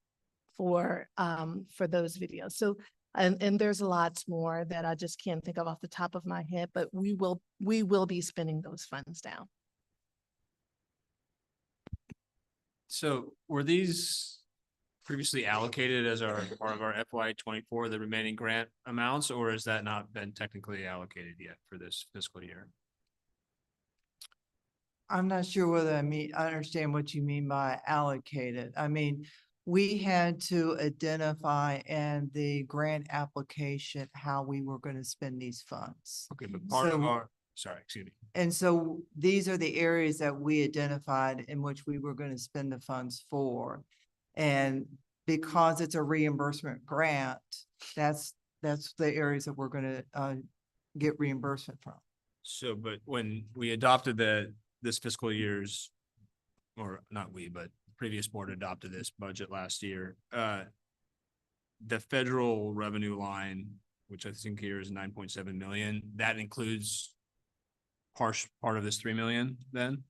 for those videos. So and there's lots more that I just can't think of off the top of my head, but we will be spending those funds down. So were these previously allocated as our part of our FY 24, the remaining grant amounts, or has that not been technically allocated yet for this fiscal year? I'm not sure whether I understand what you mean by allocated. I mean, we had to identify in the grant application how we were going to spend these funds. Okay, but part of So- our, sorry, excuse me. And so these are the areas that we identified in which we were going to spend the funds for. And because it's a reimbursement grant, that's the areas that we're going to get reimbursement from. So, but when we adopted this fiscal year's, or not we, but previous board adopted this budget last year, the federal revenue line, which I think here is 9.7 million, that includes part of this 3 million then?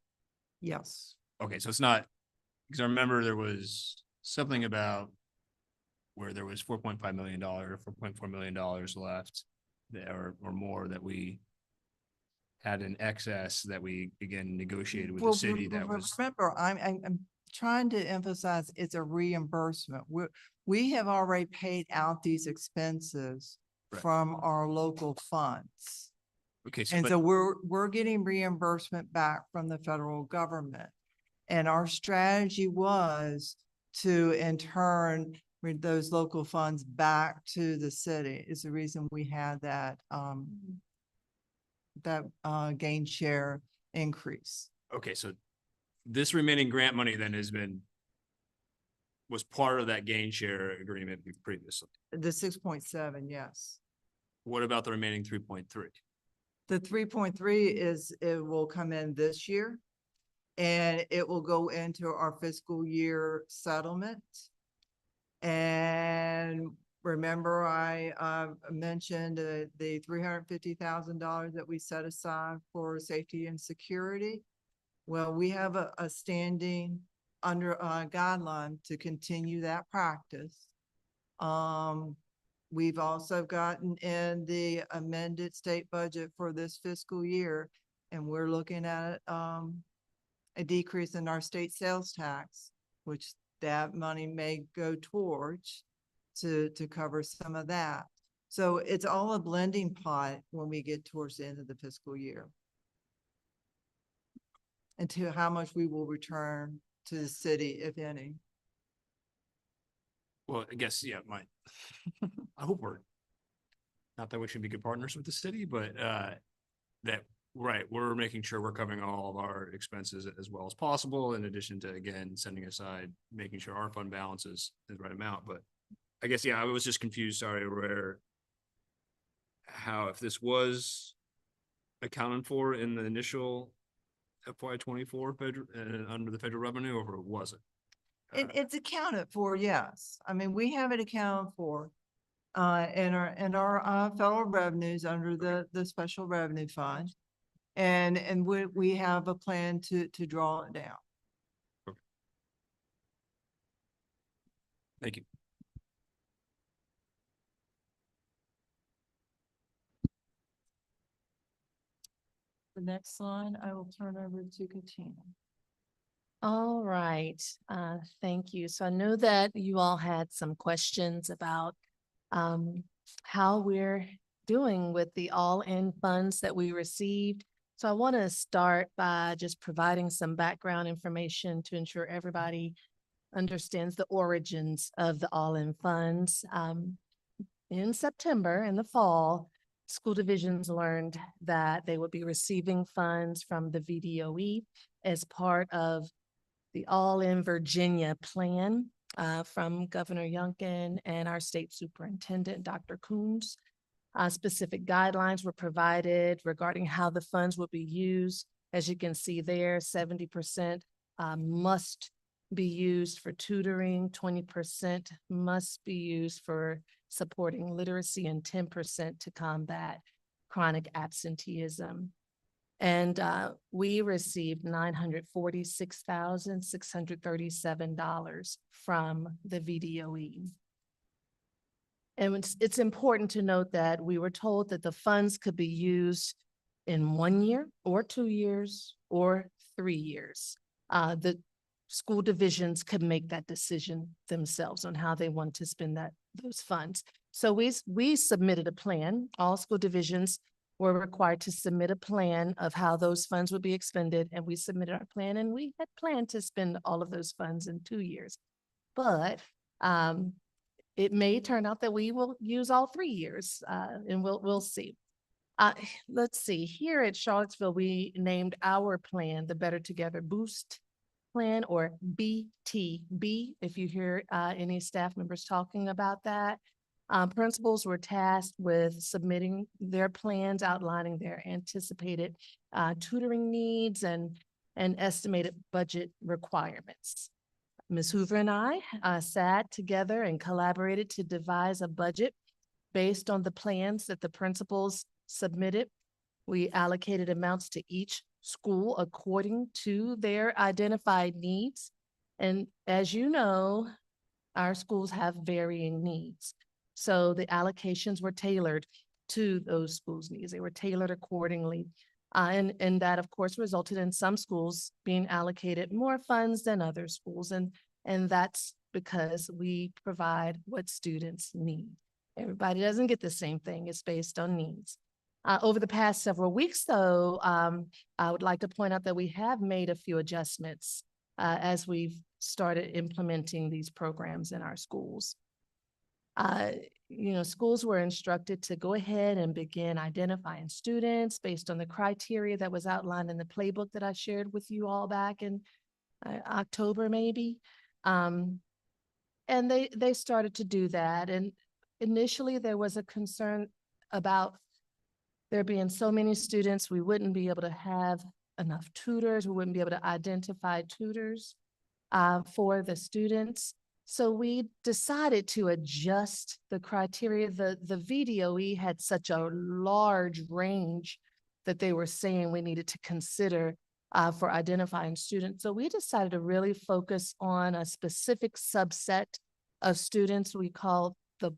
Yes. Okay, so it's not, because I remember there was something about where there was $4.5 million, $4.4 million left there or more that we had an excess that we again negotiated with the Well, city that was. remember, I'm trying to emphasize it's a reimbursement. We have already paid out these expenses Right. from our local funds. Okay, so And but so we're getting reimbursement back from the federal government. And our strategy was to in turn bring those local funds back to the city is the reason we had that gain share increase. okay, so this remaining grant money then was part of that gain share agreement previously. The 6.7, yes. What about the remaining 3.3? The 3.3 it will come in this year. And it will go into our fiscal year settlement. And remember I mentioned the $350,000 that we set aside for safety and security. Well, we have a standing under guideline to continue that practice. We've also gotten in the amended state budget for this fiscal year, and we're looking at a decrease in our state sales tax, which that money may go towards to cover some of that. So it's all a blending pot when we get towards the end of the fiscal year. And to how much we will return to the city, if any. Well, I guess, yeah, I hope we're, not that we should be good partners with the city, but, that, right, we're making sure we're covering all of our expenses as well as possible, in addition to, again, setting aside, making sure our fund balance is the right amount, but I guess, yeah, I was just confused, sorry, where, how, if this was accounted for in the initial FY 24 federal, under the federal revenue, or it wasn't? It's accounted for, yes. I mean, we have it accounted for in our federal revenues under the special revenue fund. And we have a plan to draw it down. Thank you. The next line, I will turn over to Katina. All right, thank you. So I know that you all had some questions about how we're doing with the all-in funds that we received. So I want to start by just providing some background information to ensure everybody understands the origins of the all-in funds. In September, in the fall, school divisions learned that they would be receiving funds from the VDOE as part of the All-in Virginia plan from Governor Youngkin and our state superintendent, Dr. Coons. Specific guidelines were provided regarding how the funds would be used. As you can see there, 70% must be used for tutoring, 20% must be used for supporting literacy, and 10% to combat chronic absenteeism. And we received $946,637 from the VDOE. And it's important to note that we were told that the funds could be used in 1 year or 2 years or 3 years. The school divisions could make that decision themselves on how they want to spend those funds. So we submitted a plan. All school divisions were required to submit a plan of how those funds would be expended, and we submitted our plan, and we had planned to spend all of those funds in 2 years. But it may turn out that we will use all 3 years, and we'll see. Let's see, here at Charlottesville, we named our plan the Better Together Boost Plan, or BTB, if you hear any staff members talking about that. Principals were tasked with submitting their plans outlining their anticipated tutoring needs and estimated budget requirements. Ms. Hoover and I sat together and collaborated to devise a budget based on the plans that the principals submitted. We allocated amounts to each school according to their identified needs. And as you know, our schools have varying needs. So the allocations were tailored to those schools' needs. They were tailored accordingly. And that, of course, resulted in some schools being allocated more funds than other schools. And that's because we provide what students need. Everybody doesn't get the same thing. It's based on needs. Over the past several weeks, though, I would like to point out that we have made a few adjustments as we've started implementing these programs in our schools. Schools were instructed to go ahead and begin identifying students based on the criteria that was outlined in the playbook that I shared with you all back in October, maybe. And they started to do that. And initially there was a concern about there being so many students, we wouldn't be able to have enough tutors. We wouldn't be able to identify tutors for the students. So we decided to adjust the criteria. The VDOE had such a large range that they were saying we needed to consider for identifying students. So we decided to really focus on a specific subset of students we call the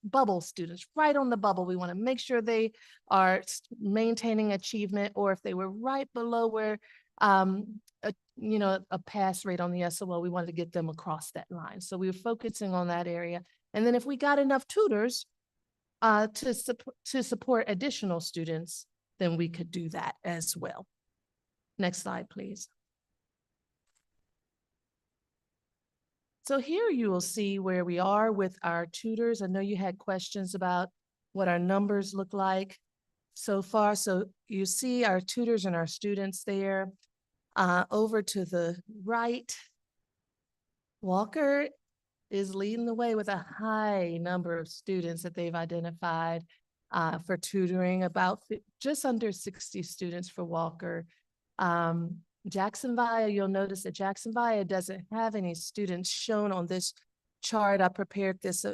bubble students, right on the bubble. We want to make sure they are maintaining achievement, or if they were right below where a pass rate on the SOL, we wanted to get them across that line. So we were focusing on that area. And then if we got enough tutors to support additional students, then we could do that as well. Next slide, please. So here you will see where we are with our tutors. I know you had questions about what our numbers look like so far. So you see our tutors and our students there. Over to the right, Walker is leading the way with a high number of students that they've identified for tutoring, about just under 60 students for Walker. Jackson Via, you'll notice that Jackson Via doesn't have any students shown on this chart. I prepared this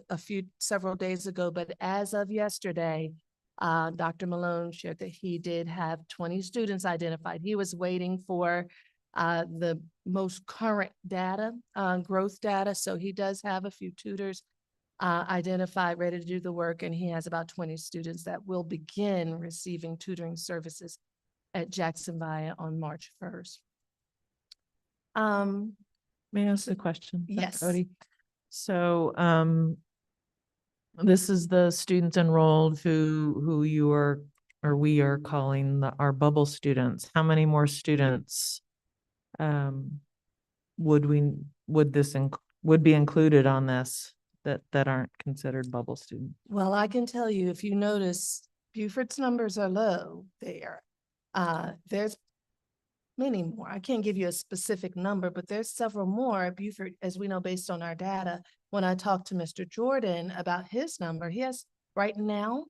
several days ago, but as of yesterday, Dr. Malone shared that he did have 20 students identified. He was waiting for the most current data, growth data. So he does have a few tutors identified, ready to do the work, and he has about 20 students that will begin receiving tutoring services at Jackson Via on March 1st. May I ask a question? Dr. Yes. Cody? So, this is the students enrolled who you are, or we are calling our bubble students. How many more students would be included on this that aren't considered bubble students? Well, I can tell you, if you notice, Buford's numbers are low there. There's many more. I can't give you a specific number, but there's several more at Buford, as we know, based on our data. When I talked to Mr. Jordan about his number, he has right now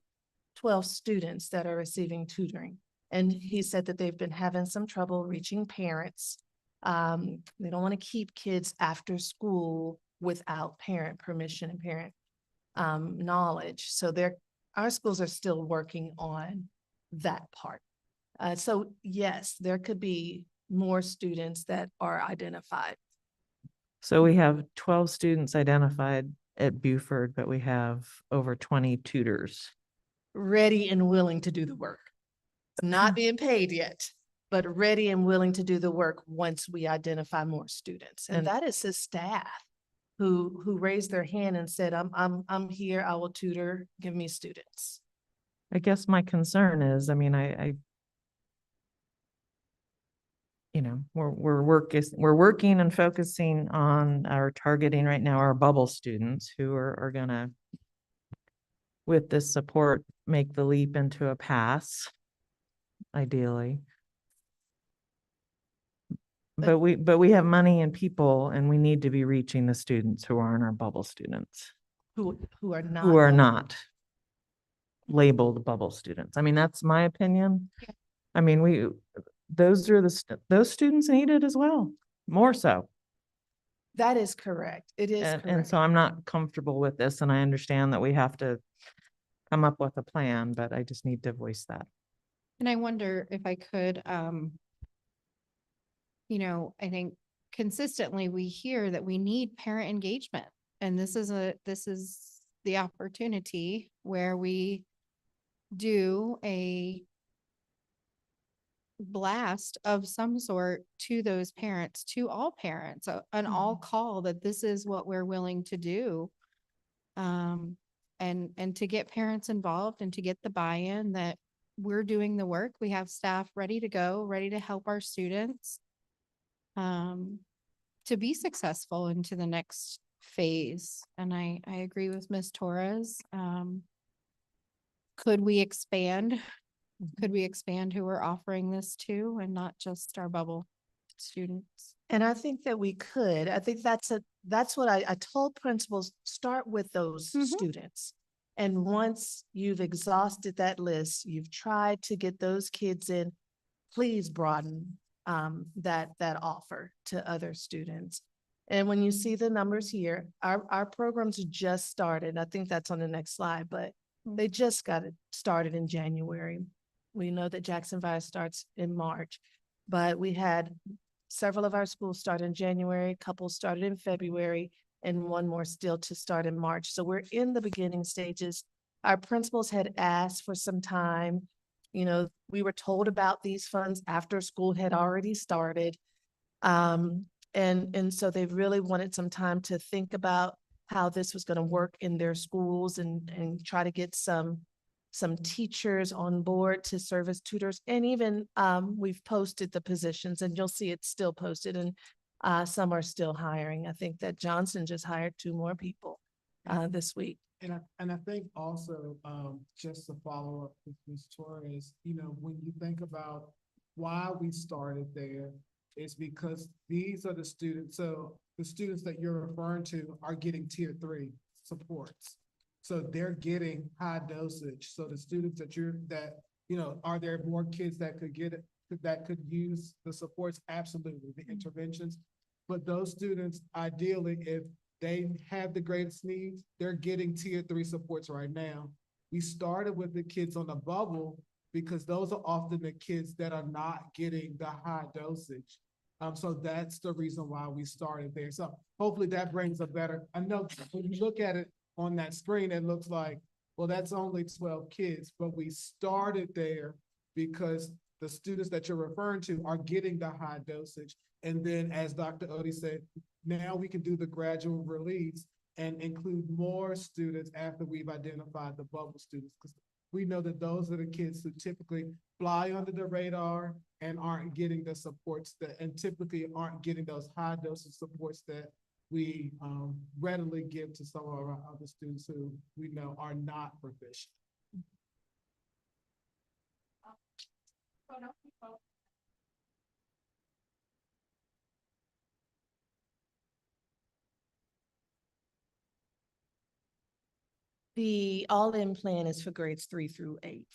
12 students that are receiving tutoring. And he said that they've been having some trouble reaching parents. They don't want to keep kids after school without parent permission and parent knowledge. So our schools are still working on that part. So yes, there could be more students that are identified. So we have 12 students identified at Buford, but we have over 20 tutors. Ready and willing to do the work. Not being paid yet, but ready and willing to do the work once we identify more students. And that is his staff who raised their hand and said, I'm here, I will tutor, give me students. I guess my concern is, I mean, we're working and focusing on our targeting right now, our bubble students who are gonna, with this support, make the leap into a pass, ideally. But we have money and people, and we need to be reaching the students who aren't our bubble students, Who are not. who are not labeled bubble students. I mean, that's my opinion. Yeah. I mean, those students need it as well, more so. That is correct. It is correct. And so I'm not comfortable with this, and I understand that we have to come up with a plan, but I just need to voice that. And I wonder if I could, I think consistently we hear that we need parent engagement. And this is the opportunity where we do a blast of some sort to those parents, to all parents, an all call that this is what we're willing to do. And to get parents involved and to get the buy-in that we're doing the work. We have staff ready to go, ready to help our students to be successful into the next phase. And I agree with Ms. Torres. Could we expand? Could we expand who we're offering this to and not just our bubble students? And I think that we could. I think that's what I told principals, start with those students. And once you've exhausted that list, you've tried to get those kids in, please broaden that offer to other students. And when you see the numbers here, our programs just started. I think that's on the next slide, but they just got it started in January. We know that Jackson Vice starts in March, but we had several of our schools start in January, a couple started in February, and one more still to start in March. So we're in the beginning stages. Our principals had asked for some time. You know, we were told about these funds after school had already started. And so they really wanted some time to think about how this was going to work in their schools and try to get some teachers on board to serve as tutors. And even we've posted the positions, and you'll see it's still posted, and some are still hiring. I think that Johnson just hired 2 more people this week. And I think also, just to follow up with Ms. Torres, you know, when you think about why we started there, it's because these are the students. So the students that you're referring to are getting tier 3 supports. So they're getting high dosage. So the students are there more kids that could get it, that could use the supports? Absolutely, the interventions. But those students, ideally, if they have the greatest needs, they're getting tier 3 supports right now. We started with the kids on the bubble because those are often the kids that are not getting the high dosage. So that's the reason why we started there. So hopefully that brings a better, I know when you look at it on that screen, it looks like, well, that's only 12 kids, but we started there because the students that you're referring to are getting the high dosage. And then, as Dr. Odie said, now we can do the gradual release and include more students after we've identified the bubble students, because we know that those are the kids who typically fly under the radar and aren't getting the supports and typically aren't getting those high dosage supports that we readily give to some of our other students who we know are not proficient. The all-in plan is for grades 3 through 8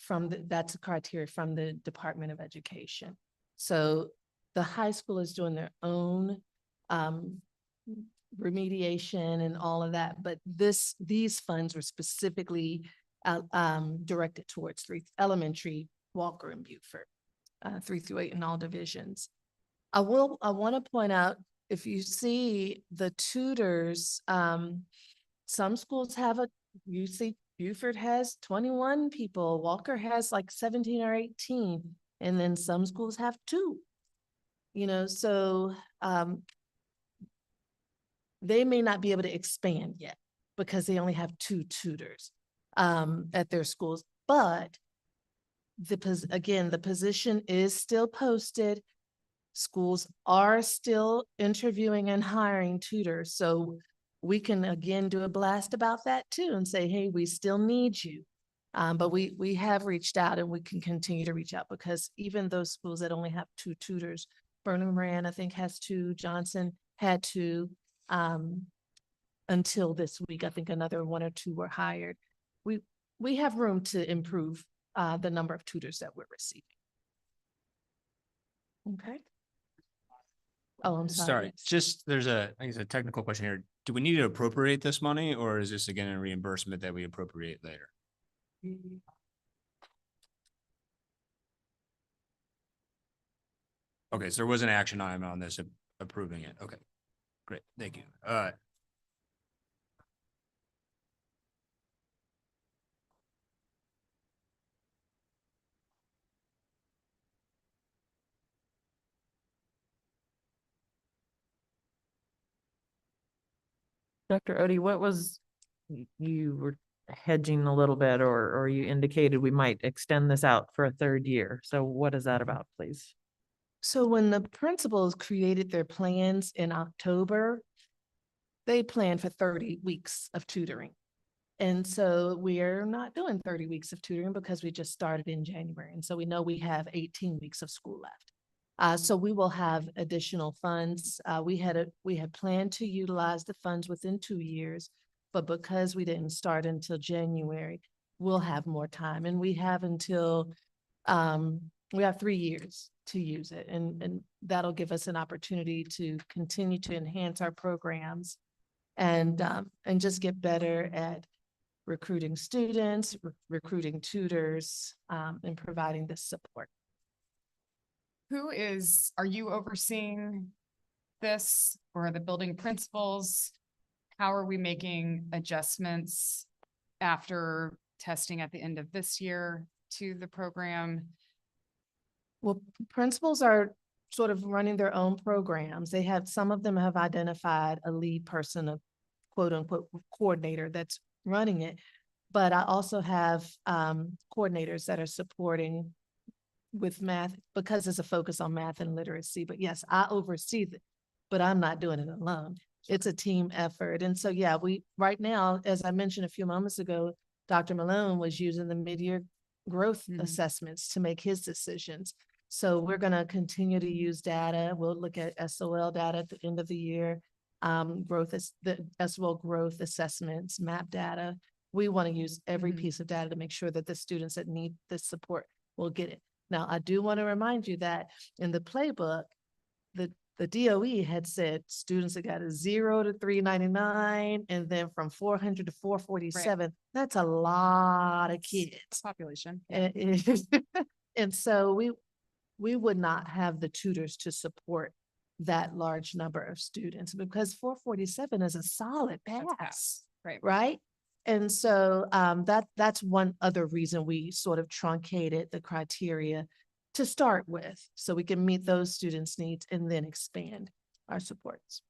that's a criteria from the Department of Education. So the high school is doing their own remediation and all of that, but these funds were specifically directed towards elementary, Walker and Beaufort, 3 through 8 in all divisions. I want to point out, if you see the tutors, some schools have you see Beaufort has 21 people, Walker has like 17 or 18, and then some schools have 2. You know, so they may not be able to expand yet because they only have 2 tutors at their schools. But again, the position is still posted. Schools are still interviewing and hiring tutors. So we can again do a blast about that too and say, hey, we still need you. But we have reached out, and we can continue to reach out, because even those schools that only have 2 tutors, Burnham Rand, I think, has 2, Johnson had 2, until this week. I think another 1 or 2 were hired. We have room to improve the number of tutors that we're receiving. Okay. Oh, I'm sorry. Sorry, Yes. just I guess a technical question here. Do we need to appropriate this money, or is this again a reimbursement that we appropriate later? Okay, so there was an action item on this approving it. Okay, great, thank you. Dr. Odie, what was, you were hedging a little bit, or you indicated we might extend this out for a 3rd year. So what is that about, please? So when the principals created their plans in October, they planned for 30 weeks of tutoring. And so we're not doing 30 weeks of tutoring because we just started in January. And so we know we have 18 weeks of school left. So we will have additional funds. We had planned to utilize the funds within 2 years, but because we didn't start until January, we'll have more time. And we have until, we have 3 years to use it. And that'll give us an opportunity to continue to enhance our programs and just get better at recruiting students, recruiting tutors, and providing this support. Are you overseeing this or the building principals? How are we making adjustments after testing at the end of this year to the program? Well, principals are sort of running their own programs. Some of them have identified a lead person, a quote unquote coordinator that's running it. But I also have coordinators that are supporting with math because there's a focus on math and literacy. But yes, I oversee it, but I'm not doing it alone. It's a team effort. And so, yeah, right now, as I mentioned a few moments ago, Dr. Malone was using the mid-year growth assessments to make his decisions. So we're going to continue to use data. We'll look at SOL data at the end of the year, the SOL growth assessments, MAP data. We want to use every piece of data to make sure that the students that need this support will get it. Now, I do want to remind you that in the playbook, the DOE had said students that got a 0 to 399 and then from 400 to 447, that's a lot of kids. Population. And so we would not have the tutors to support that large number of students because 447 is a solid pass, Right. right? And so that's one other reason we sort of truncated the criteria to start with, so we can meet those students' needs and then expand our supports.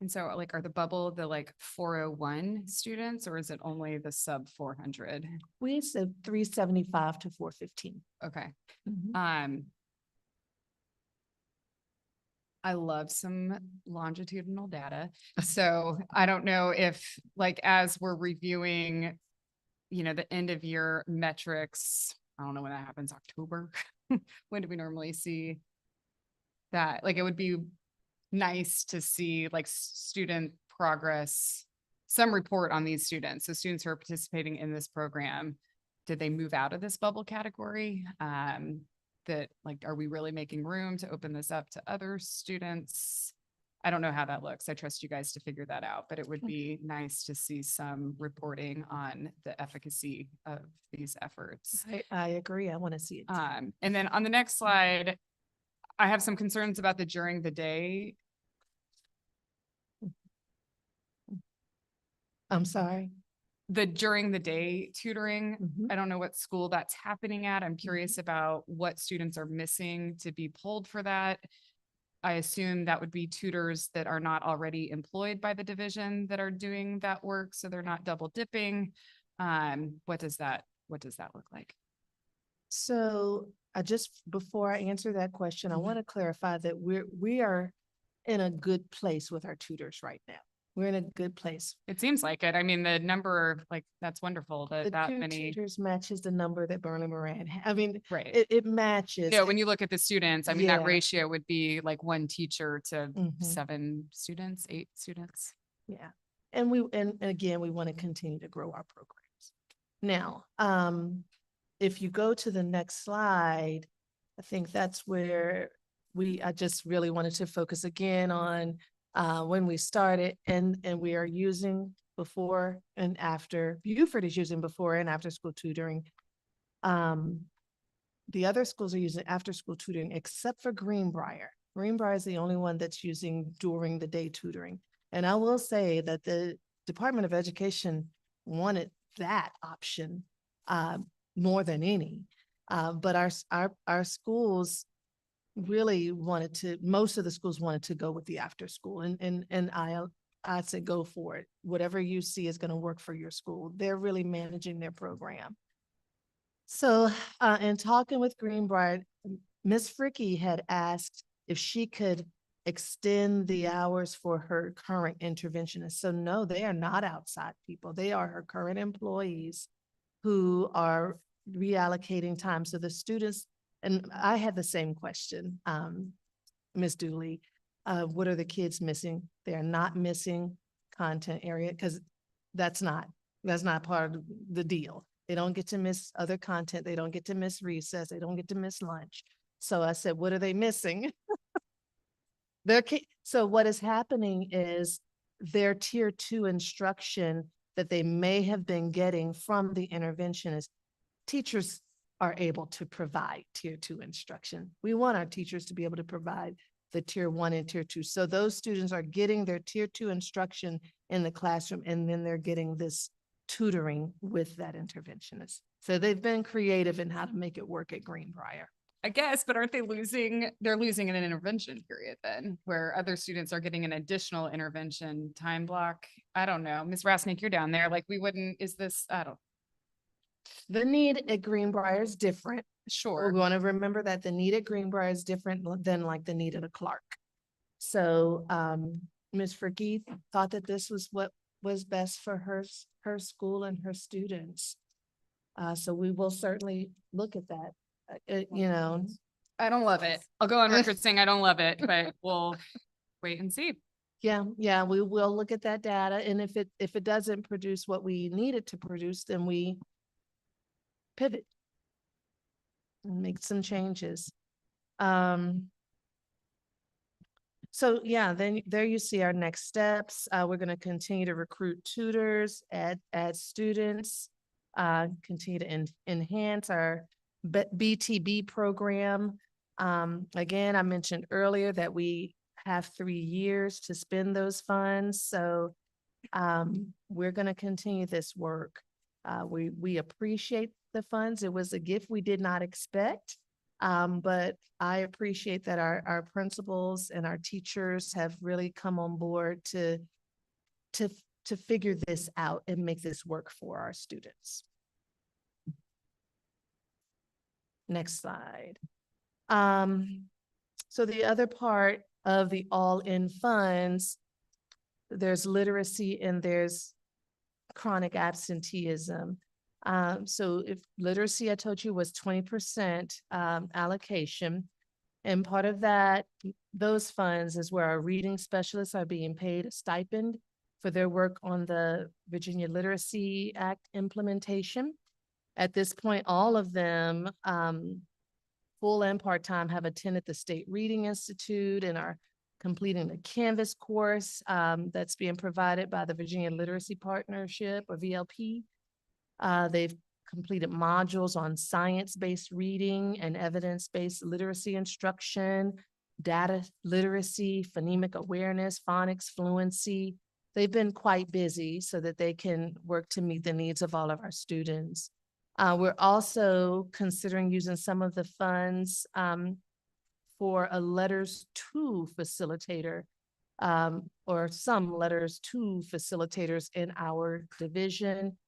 And so like, are the bubble the like 401 students or is it only the sub 400? We said 375 to 415. Okay. Mhm. I love some longitudinal data. So I don't know if like, as we're reviewing, the end of year metrics, I don't know when that happens, October. When do we normally see that? Like, it would be nice to see like student progress, some report on these students. So students who are participating in this program, did they move out of this bubble category? That like, are we really making room to open this up to other students? I don't know how that looks. I trust you guys to figure that out, but it would be nice to see some reporting on the efficacy of these efforts. I agree. I want to see it. And then on the next slide, I have some concerns about the during the day. I'm sorry. The during the day tutoring. Mhm. I don't know what school that's happening at. I'm curious about what students are missing to be pulled for that. I assume that would be tutors that are not already employed by the division that are doing that work, so they're not double dipping. What does that look like? So before I answer that question, I want to clarify that we are in a good place with our tutors right now. We're in a good place. It seems like it. I mean, the number, like, that's wonderful The that two many. tutors matches the number that Burnley Moran. I mean, Right. it matches. Yeah, when you look at the students, I mean, that Yeah. ratio would be like one teacher to Mhm. 7 students, 8 students. Yeah. And again, we want to continue to grow our programs. Now, if you go to the next slide, I think that's where I just really wanted to focus again on when we started and we are using before and after. Buford is using before and after school tutoring. The other schools are using after school tutoring except for Greenbrier. Greenbrier is the only one that's using during the day tutoring. And I will say that the Department of Education wanted that option more than any. But our schools really most of the schools wanted to go with the after school and I said, go for it. Whatever you see is going to work for your school. They're really managing their program. So in talking with Greenbrier, Ms. Fricky had asked if she could extend the hours for her current interventionists. So no, they are not outside people. They are her current employees who are reallocating time. So the students, and I had the same question, Ms. Dooley, what are the kids missing? They're not missing content area because that's not part of the deal. They don't get to miss other content. They don't get to miss recess. They don't get to miss lunch. So I said, what are they missing? So what is happening is their tier 2 instruction that they may have been getting from the interventionist, teachers are able to provide tier 2 instruction. We want our teachers to be able to provide the tier 1 and tier 2. So those students are getting their tier 2 instruction in the classroom, and then they're getting this tutoring with that interventionist. So they've been creative in how to make it work at Greenbrier. I guess, but aren't they losing, they're losing an intervention period then, where other students are getting an additional intervention time block? I don't know. Ms. Rasnick, you're down there. Like, we wouldn't, is this, I don't, The need at Greenbrier is different. We're sure. going to remember that the need at Greenbrier is different than like the need at a Clark. So Ms. Fricke thought that this was what was best for her school and her students. So we will certainly look at that. You know, I don't love it. I'll go on record saying I don't love it, but we'll wait and see. yeah, we will look at that data. And if it doesn't produce what we need it to produce, then we pivot and make some changes. So yeah, then there you see our next steps. We're going to continue to recruit tutors, add students, continue to enhance our BTB program. Again, I mentioned earlier that we have 3 years to spend those funds. So we're going to continue this work. We appreciate the funds. It was a gift we did not expect. But I appreciate that our principals and our teachers have really come on board to figure this out and make this work for our students. Next slide. So the other part of the all-in funds, there's literacy and there's chronic absenteeism. So if literacy, I told you, was 20% allocation. And part of that, those funds is where our reading specialists are being paid a stipend for their work on the Virginia Literacy Act implementation. At this point, all of them, full and part-time, have attended the State Reading Institute and are completing the Canvas course that's being provided by the Virginia Literacy Partnership, or VLP. They've completed modules on science-based reading and evidence-based literacy instruction, data literacy, phonemic awareness, phonics fluency. They've been quite busy so that they can work to meet the needs of all of our students. We're also considering using some of the funds for a letters to facilitator, or some letters to facilitators in our division.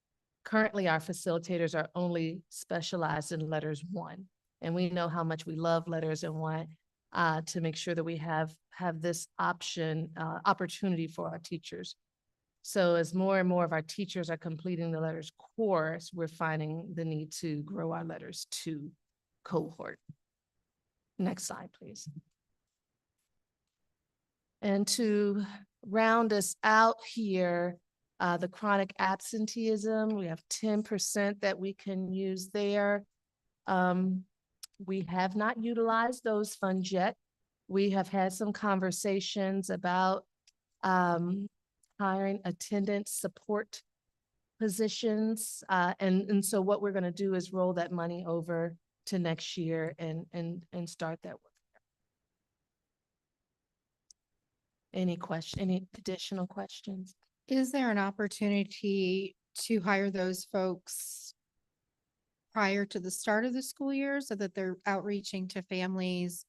Currently, our facilitators are only specialized in letters 1, and we know how much we love letters and want to make sure that we have this opportunity for our teachers. So as more and more of our teachers are completing the letters course, we're finding the need to grow our letters 2 cohort. Next slide, please. And to round us out here, the chronic absenteeism, we have 10% that we can use there. We have not utilized those funds yet. We have had some conversations about hiring attendance support positions. And so what we're going to do is roll that money over to next year and start that work. Any additional questions? Is there an opportunity to hire those folks prior to the start of the school year so that they're outreaching to families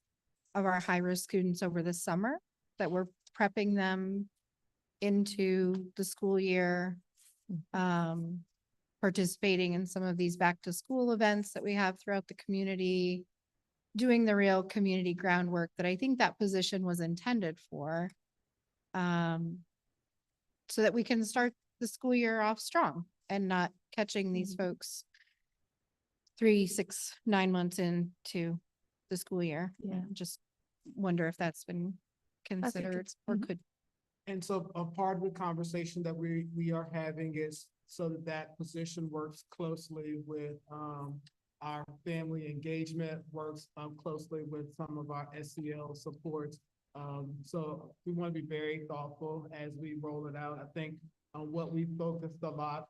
of our high-risk students over the summer, that we're prepping them into the school year, participating in some of these back-to-school events that we have throughout the community, doing the real community groundwork that I think that position was intended for, so that we can start the school year off strong and not catching these folks 3, 6, 9 months into the school year. Yeah. Just wonder if that's been considered or could. And so a part of the conversation that we are having is so that position works closely with our family engagement works closely with some of our SEL supports. So we want to be very thoughtful as we roll it out. I think what we focused a lot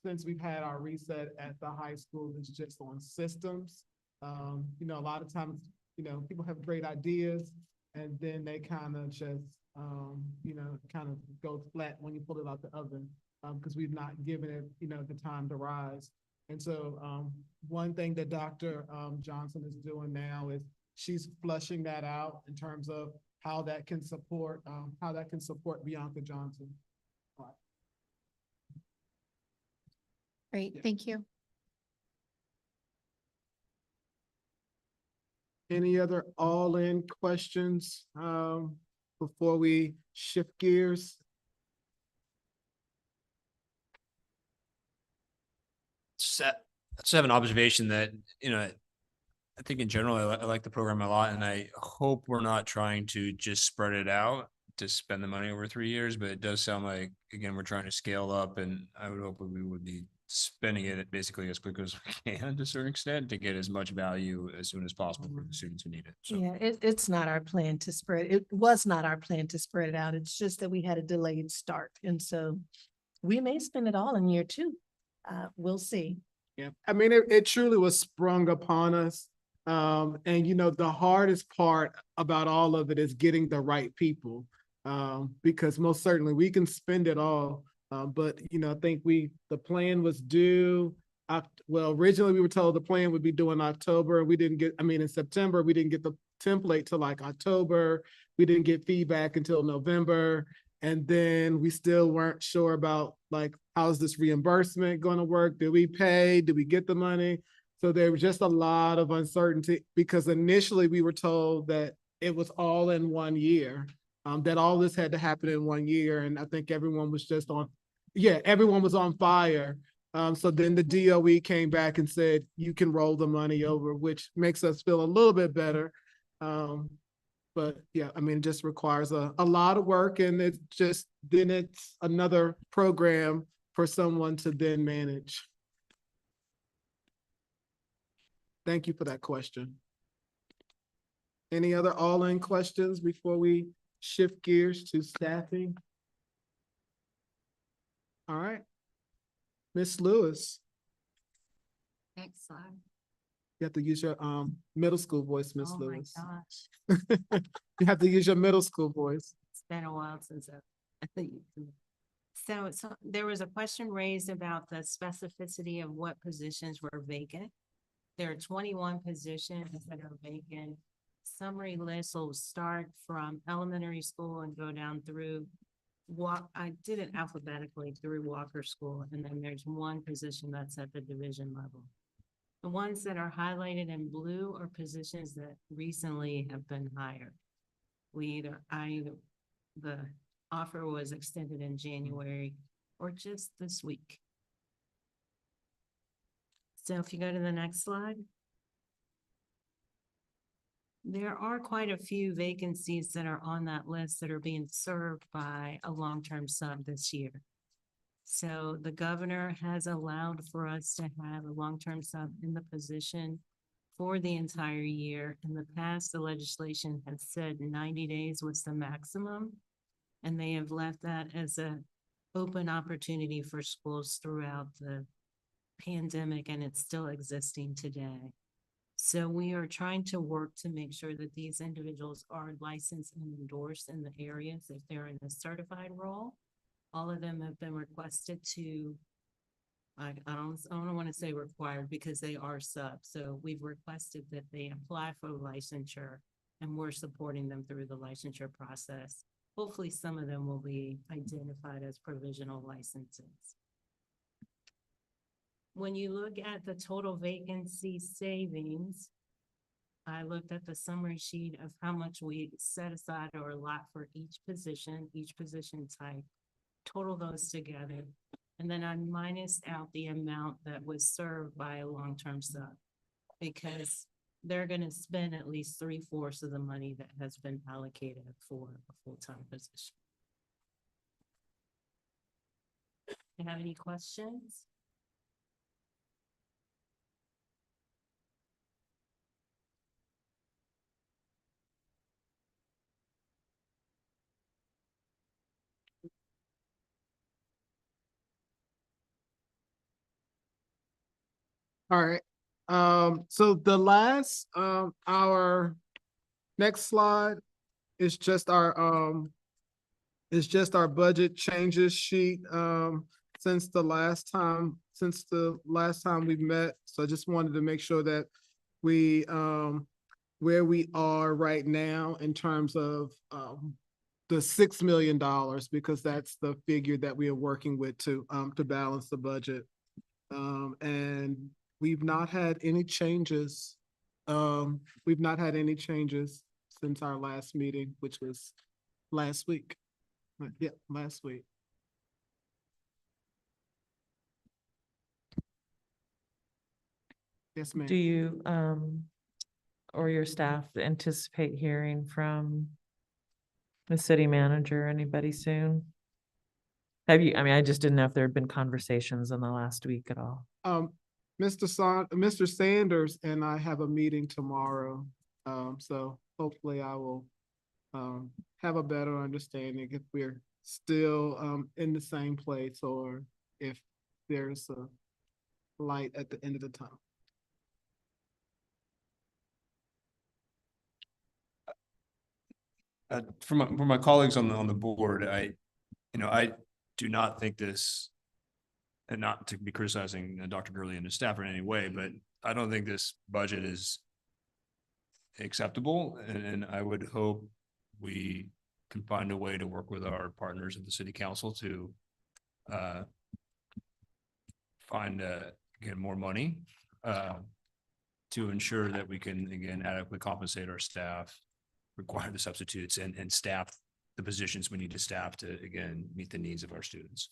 since we've had our reset at the high school is just on systems. You know, a lot of times, you know, people have great ideas and then they kind of just, you know, kind of go flat when you pull it out the oven because we've not given it, you know, the time to rise. And so one thing that Dr. Johnson is doing now is she's flushing that out in terms of how that can support Bianca Johnson. Great, thank you. Any other all-in questions before we shift gears? Just have an observation that, you know, I think in general, I like the program a lot, and I hope we're not trying to just spread it out to spend the money over 3 years, but it does sound like, again, we're trying to scale up, and I would hope that we would be spending it basically as quick as we can to a certain extent to get as much value as soon as possible for the students who need it. So. Yeah, it's not our plan to spread, it was not our plan to spread it out. It's just that we had a delayed start. And so we may spend it all in year 2. We'll see. Yeah, I mean, it truly was sprung upon us. And you know, the hardest part about all of it is getting the right people. Because most certainly we can spend it all. But you know, I think the plan was due. Well, originally we were told the plan would be due in October. We didn't get, I mean, in September, we didn't get the template till like October. We didn't get feedback until November. And then we still weren't sure about like, how's this reimbursement going to work? Did we pay? Did we get the money? So there was just a lot of uncertainty because initially we were told that it was all in 1 year, that all this had to happen in 1 year. And I think everyone was just everyone was on fire. So then the DOE came back and said, you can roll the money over, which makes us feel a little bit better. But yeah, I mean, it just requires a lot of work and then it's another program for someone to then manage. Thank you for that question. Any other all-in questions before we shift gears to staffing? All right. Ms. Lewis, Next slide. you have to use your middle school voice, Ms. Oh my Lewis. gosh, You have to use your middle school voice. it's been a while since I think. So there was a question raised about the specificity of what positions were vacant. There are 21 positions that are vacant. Summary list will start from elementary school and go down through I did it alphabetically through Walker School, and then there's one position that's at the division level. The ones that are highlighted in blue are positions that recently have been hired. The offer was extended in January or just this week. So if you go to the next slide. There are quite a few vacancies that are on that list that are being served by a long-term sub this year. So the governor has allowed for us to have a long-term sub in the position for the entire year. In the past, the legislation has said 90 days was the maximum, and they have left that as an open opportunity for schools throughout the pandemic, and it's still existing today. So we are trying to work to make sure that these individuals are licensed and endorsed in the areas if they're in a certified role. All of them have been requested to, I don't want to say required because they are subs. So we've requested that they apply for licensure and we're supporting them through the licensure process. Hopefully some of them will be identified as provisional licenses. When you look at the total vacancy savings, I looked at the summary sheet of how much we set aside or allot for each position type, total those together, and then I minused out the amount that was served by a long-term sub because they're going to spend at least 3/4 of the money that has been allocated for a full-time position. Do you have any questions? All right. So the last, our next slide is just our budget changes sheet, since the last time we met. So I just wanted to make sure that we, where we are right now in terms of, the $6 million, because that's the figure that we are working with to balance the budget. And we've not had any changes. We've not had any changes since our last meeting, which was last week. Yeah, last week. Yes, Do ma'am. you, or your staff anticipate hearing from the city manager, anybody soon? Have you, I mean, I just didn't know if there had been conversations in the last week at all. Mr. Sanders and I have a meeting tomorrow. So hopefully I will have a better understanding if we're still in the same place or if there's a light at the end of the tunnel. From my colleagues on the board, I do not think this, and not to be criticizing Dr. Gurley and his staff in any way, but I don't think this budget is acceptable, and I would hope we can find a way to work with our partners at the city council to find get more money to ensure that we can again adequately compensate our staff, require the substitutes, and staff the positions we need to staff to again meet the needs of our students.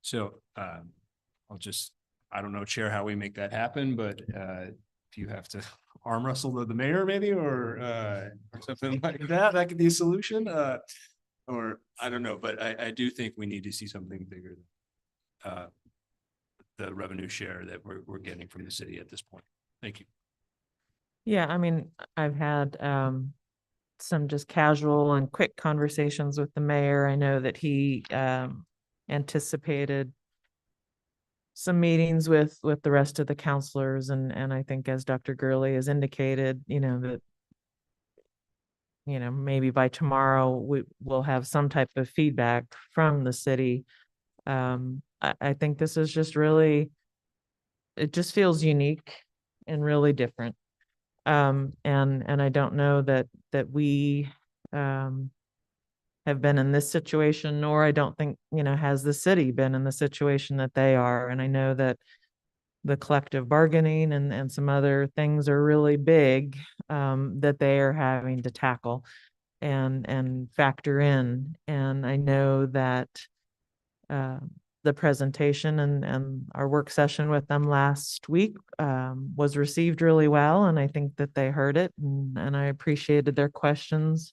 So I don't know, Chair, how we make that happen, but if you have to arm wrestle the mayor maybe, or something like that, that could be a solution. Or I don't know, but I do think we need to see something bigger than the revenue share that we're getting from the city at this point. Thank you. Yeah, I mean, I've had some just casual and quick conversations with the mayor. I know that he anticipated some meetings with the rest of the counselors, and I think as Dr. Gurley has indicated, that maybe by tomorrow we will have some type of feedback from the city. I think this is just really, it just feels unique and really different. And I don't know that we have been in this situation, nor I don't think, has the city been in the situation that they are. And I know that the collective bargaining and some other things are really big that they are having to tackle and factor in. And I know that the presentation and our work session with them last week was received really well. And I think that they heard it, and I appreciated their questions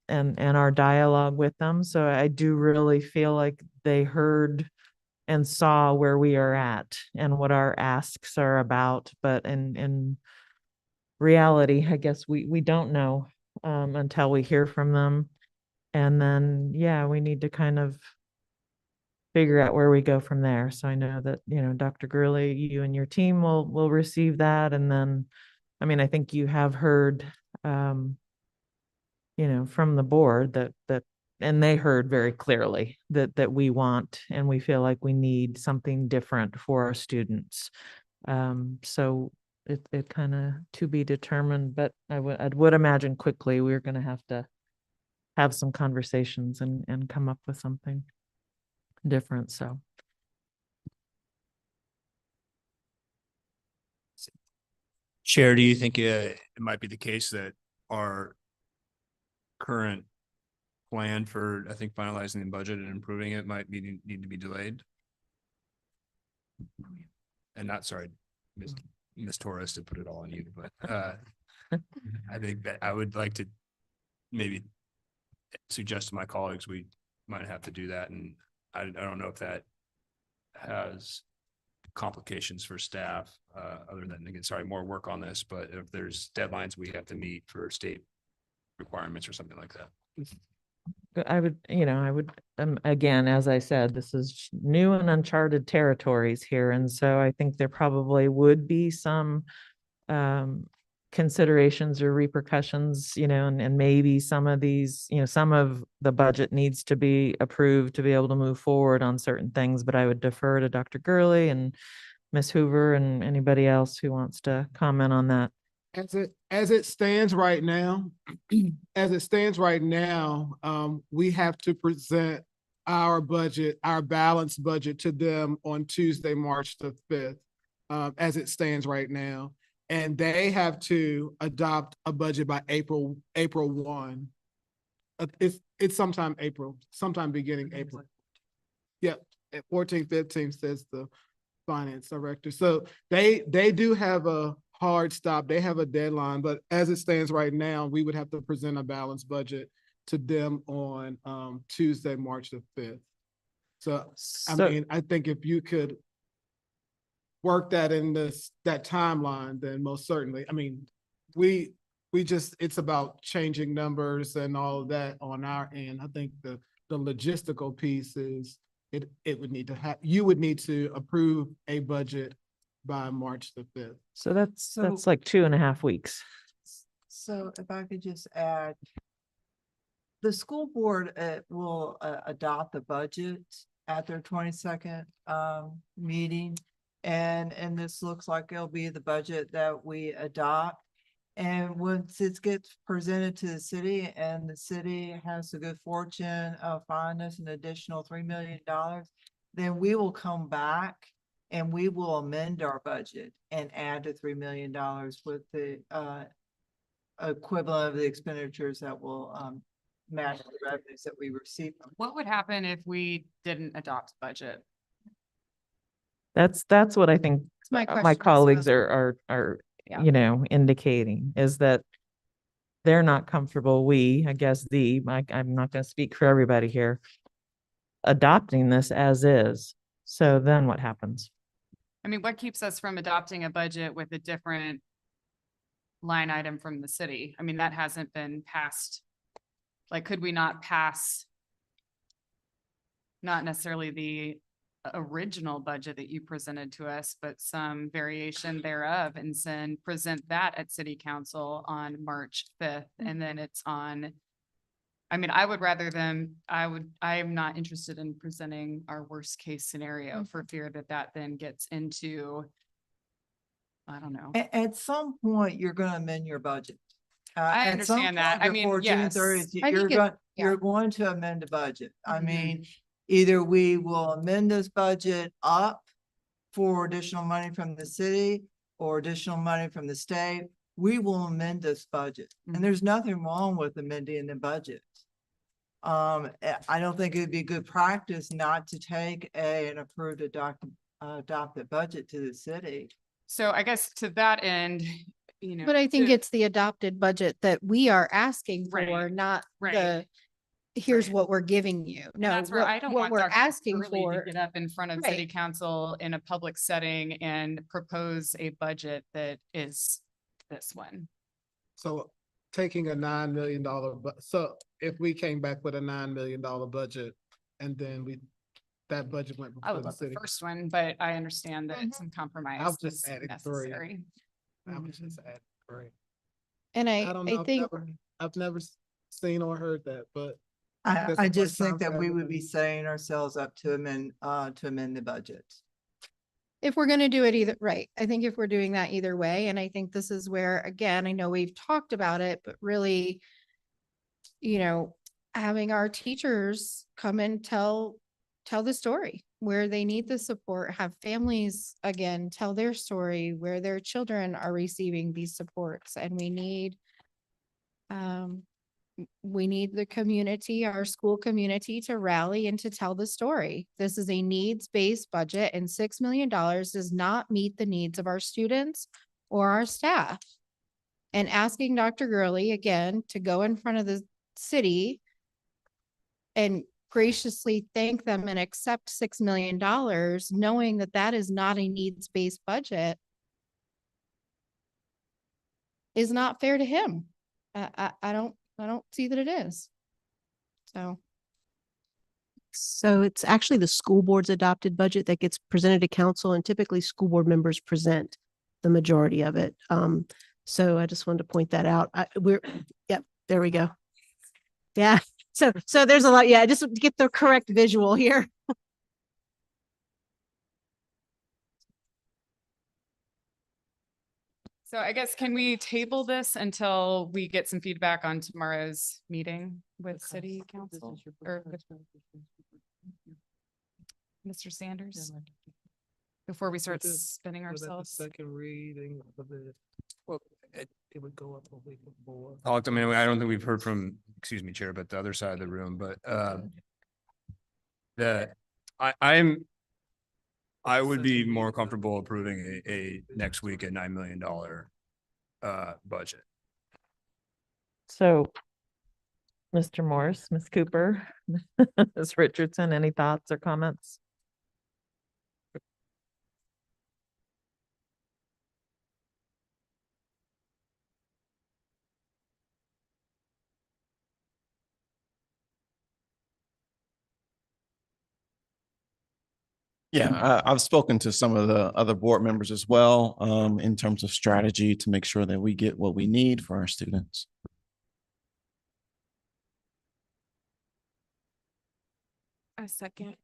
and our dialogue with them. So I do really feel like they heard and saw where we are at and what our asks are about. But in reality, I guess we don't know until we hear from them. And then, yeah, we need to kind of figure out where we go from there. So I know that, Dr. Gurley, you and your team will receive that. And then, I mean, I think you have heard, from the board that, and they heard very clearly that we want, and we feel like we need something different for our students. So it kind of to be determined, but I would imagine quickly we're going to have some conversations and come up with something different. So Chair, do you think it might be the case that our current plan for, I think, finalizing the budget and improving it might need to be delayed? And not, sorry, Ms. Torres, to put it all on you, but I think that I would like to maybe suggest to my colleagues we might have to do that, and I don't know if that has complications for staff, other than, again, sorry, more work on this, but if there's deadlines we have to meet for state requirements or something like that. I would, again, as I said, this is new and uncharted territories here. And so I think there probably would be some considerations or repercussions, and maybe some of these, some of the budget needs to be approved to be able to move forward on certain things, but I would defer to Dr. Gurley and Ms. Hoover and anybody else who wants to comment on that. As it stands right now, we have to present our budget, our balanced budget to them on Tuesday, March the 5th, as it stands right now. And they have to adopt a budget by April 1. It's sometime beginning April. Yep, at 14, 15 says the finance director. So they do have a hard stop. They have a deadline, but as it stands right now, we would have to present a balanced budget to them on Tuesday, March the 5th. So, I think if you could work that in that timeline, then most certainly, it's about changing numbers and all of that on our end. I think the logistical piece is you would need to approve a budget by March the 5th. So that's like 2.5 weeks. So if I could just add, the school board will adopt the budget at their 22nd meeting. And this looks like it'll be the budget that we adopt. And once it gets presented to the city and the city has the good fortune of finding us an additional $3 million, then we will come back and we will amend our budget and add the $3 million with the equivalent of the expenditures that will match the revenues that we receive. What would happen if we didn't adopt budget? That's what I think my my question as colleagues well. are Yeah. indicating is that they're not comfortable. I'm not going to speak for everybody here, adopting this as is. So then what happens? I mean, what keeps us from adopting a budget with a different line item from the city? I mean, that hasn't been passed. Like, could we not pass not necessarily the original budget that you presented to us, but some variation thereof and present that at city council on March 5th. And then it's on, I would rather I am not interested in presenting our worst case scenario for fear that then gets into, I don't know. At some point, you're going to amend your budget. I At some understand that. point I mean, before June yes. 30th, I think yeah. you're going to amend the budget. I Mhm. mean, either we will amend this budget up for additional money from the city or additional money from the state. We will amend this budget. Mhm. And there's nothing wrong with amending the budget. I don't think it'd be good practice not to take an approved adopted budget to the city. So I guess to that end, But I think to- it's the adopted budget that we are asking for, Right, not right. here's Right. what we're giving you. No, That's where I don't what want we're Dr. asking Gurley for. to get up in front of Right. city council in a public setting and propose a budget that is this one. So taking a $9 million, so if we came back with a $9 million budget and then that budget went I before would the love the city. first one, but I understand that Mhm. some compromise I'll just is add it 3. necessary. I was just at 3. And I don't know. I think, I've never seen or heard that, but I That's the just first time think that for we would be everybody. setting ourselves up to amend the budget. if we're gonna do it either, right, I think if we're doing that either way, and I think this is where, again, I know we've talked about it, but really, having our teachers come and tell the story where they need the support, have families, again, tell their story where their children are receiving these supports, and we need the community, our school community, to rally and to tell the story. This is a needs-based budget, and $6 million does not meet the needs of our students or our staff. And asking Dr. Gurley again to go in front of the city and graciously thank them and accept $6 million, knowing that that is not a needs-based budget, is not fair to him. I don't see that it is. So So it's actually the school board's adopted budget that gets presented to council, and typically school board members present the majority of it. So I just wanted to point that out. Yep, there we go. Yeah, so there's a lot, yeah, just to get the correct visual here. So I guess, can we table this until we get some feedback on tomorrow's meeting with city council or with Mr. Sanders? Before we start spinning ourselves? Second reading of it. Well, It would go up a week before. I mean, I don't think we've heard from, excuse me, Chair, but the other side of the room, but, I would be more comfortable approving a next week at $9 million budget. So, Mr. Morse, Ms. Cooper, Ms. Richardson, any thoughts or comments? Yeah, I've spoken to some of the other board members as well, in terms of strategy to make sure that we get what we need for our students. A second.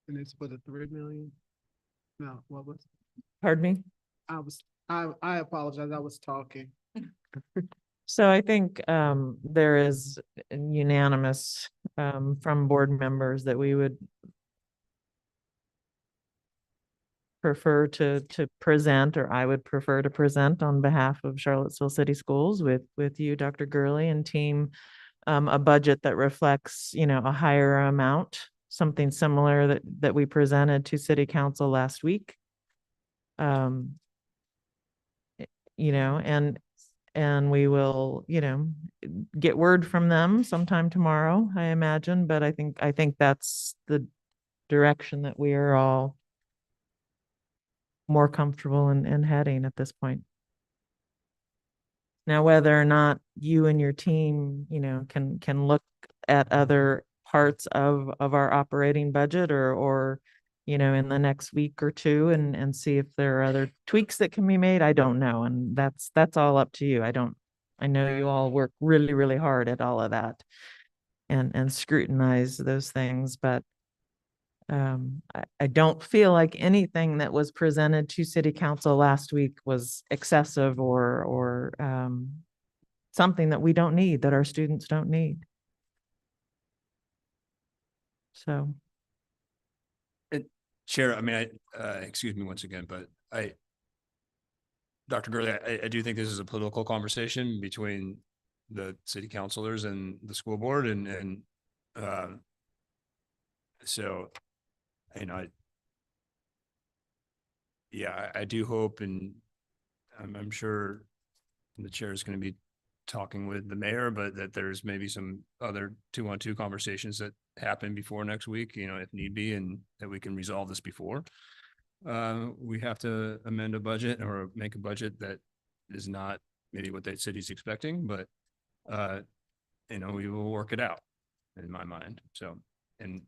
And it's for the 3 million? No, what was, Pardon me? I apologize, I was talking. So I think there is unanimous from board members that we would prefer to present, or I would prefer to present on behalf of Charlottesville City Schools with you, Dr. Gurley, and team, a budget that reflects, a higher amount, something similar that we presented to City Council last week. And we will, get word from them sometime tomorrow, I imagine, but I think that's the direction that we are all more comfortable in heading at this point. Now, whether or not you and your team, can look at other parts of our operating budget or in the next week or two and see if there are other tweaks that can be made, I don't know. And that's all up to you. I know you all work really, really hard at all of that and scrutinize those things, but I don't feel like anything that was presented to City Council last week was excessive or something that we don't need, that our students don't need. So. Chair, I mean, excuse me once again, but Dr. Gurley, I do think this is a political conversation between the city councilors and the school board and so, I do hope, and I'm sure the chair is going to be talking with the mayor, but that there's maybe some other 2-on-2 conversations that happen before next week, if need be, and that we can resolve this before. We have to amend a budget or make a budget that is not maybe what the city's expecting, but we will work it out in my mind. So, and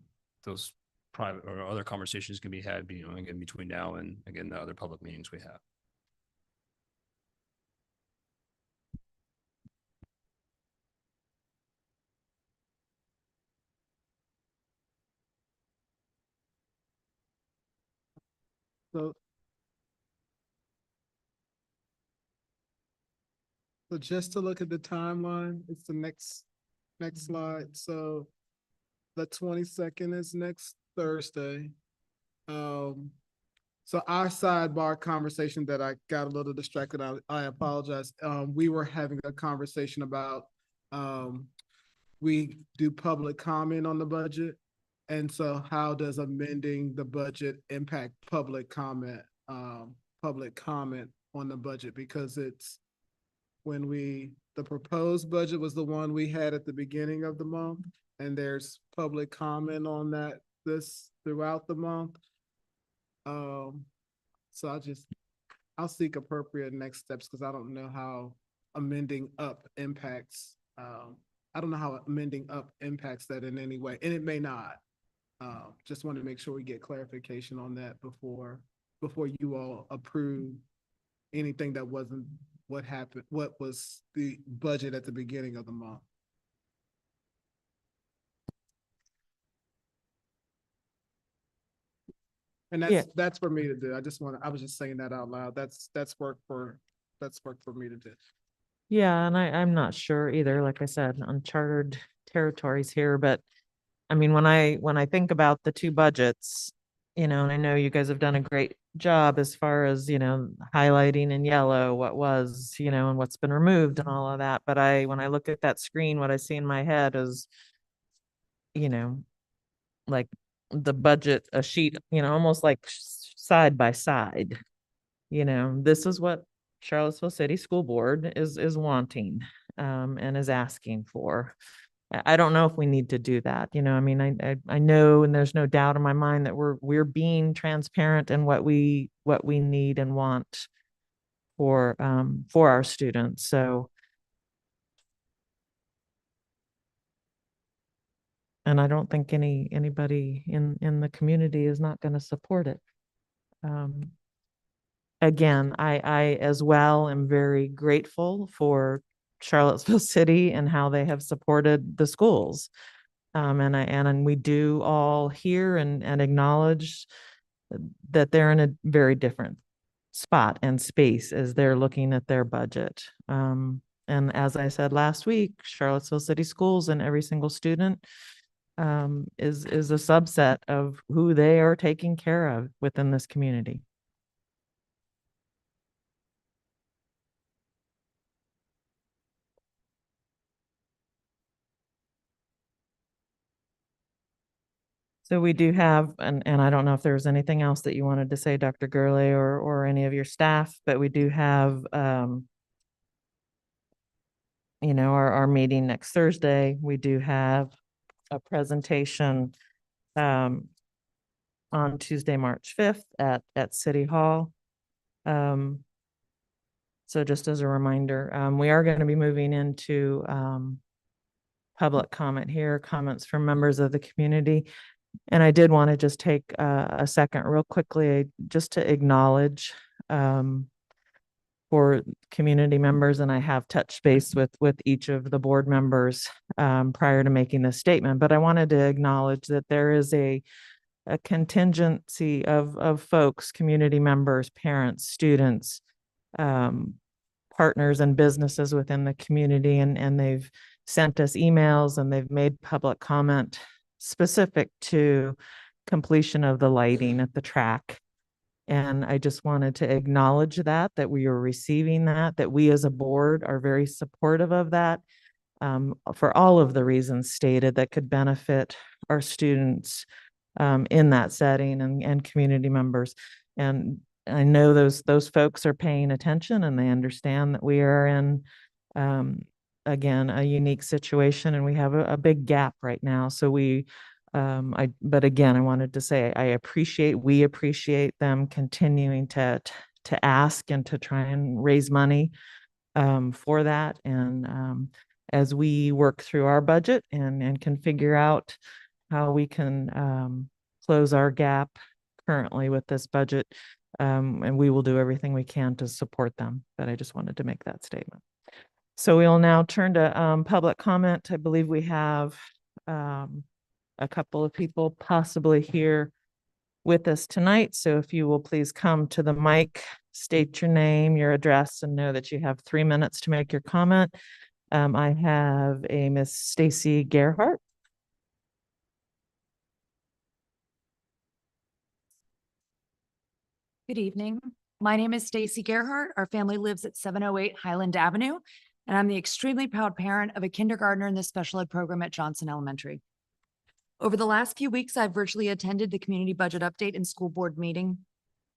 those private or other conversations can be had, again, between now and again, the other public meetings we have. So just to look at the timeline, it's the next slide. So the 22nd is next Thursday. So our sidebar conversation that I got a little distracted, I apologize. We were having a conversation about we do public comment on the budget. And so how does amending the budget impact public comment on the budget? Because it's when the proposed budget was the one we had at the beginning of the month, and there's public comment on that throughout the month. So I'll seek appropriate next steps because I don't know how amending up impacts, I don't know how amending up impacts that in any way, and it may not. Just want to make sure we get clarification on that before you all approve anything that wasn't what happened, what was the budget at the beginning of the month. And Yeah. that's for me to do. I was just saying that out loud. That's work for me to do. Yeah, and I'm not sure either, like I said, uncharted territories here, but I mean, when I think about the two budgets, and I know you guys have done a great job as far as, highlighting in yellow what was, and what's been removed and all of that. But when I look at that screen, what I see in my head is, you know, like the budget, a sheet, almost like side by side. This is what Charlottesville City School Board is wanting, and is asking for. I don't know if we need to do that. I mean, I know, and there's no doubt in my mind that we're being transparent in what we need and want for our students. So, and I don't think anybody in the community is not going to support it. Again, I as well am very grateful for Charlottesville City and how they have supported the schools. And we do all hear and acknowledge that they're in a very different spot and space as they're looking at their budget. And as I said last week, Charlottesville City Schools and every single student is a subset of who they are taking care of within this community. So we do have, and I don't know if there was anything else that you wanted to say, Dr. Gurley, or any of your staff, but we do have, our meeting next Thursday. We do have a presentation on Tuesday, March 5th at City Hall. So just as a reminder, we are going to be moving into public comment here, comments from members of the community. And I did want to just take a second real quickly just to acknowledge for community members, and I have touched base with each of the board members prior to making this statement, but I wanted to acknowledge that there is a contingency of folks, community members, parents, students, partners and businesses within the community, and they've sent us emails and they've made public comment specific to completion of the lighting at the track. And I just wanted to acknowledge that we are receiving that we as a board are very supportive of that, for all of the reasons stated that could benefit our students in that setting and community members. And I know those folks are paying attention and they understand that we are in, again, a unique situation and we have a big gap right now. So but again, I wanted to say, we appreciate them continuing to ask and to try and raise money for that. And as we work through our budget and can figure out how we can close our gap currently with this budget, and we will do everything we can to support them. But I just wanted to make that statement. So we'll now turn to public comment. I believe we have a couple of people possibly here with us tonight. So if you will please come to the mic, state your name, your address, and know that you have 3 minutes to make your comment. I have a Miss Stacy Gerhart. Good evening. My name is Stacy Gerhart. Our family lives at 708 Highland Avenue, and I'm the extremely proud parent of a kindergartner in the special ed program at Johnson Elementary. Over the last few weeks, I've virtually attended the community budget update and school board meeting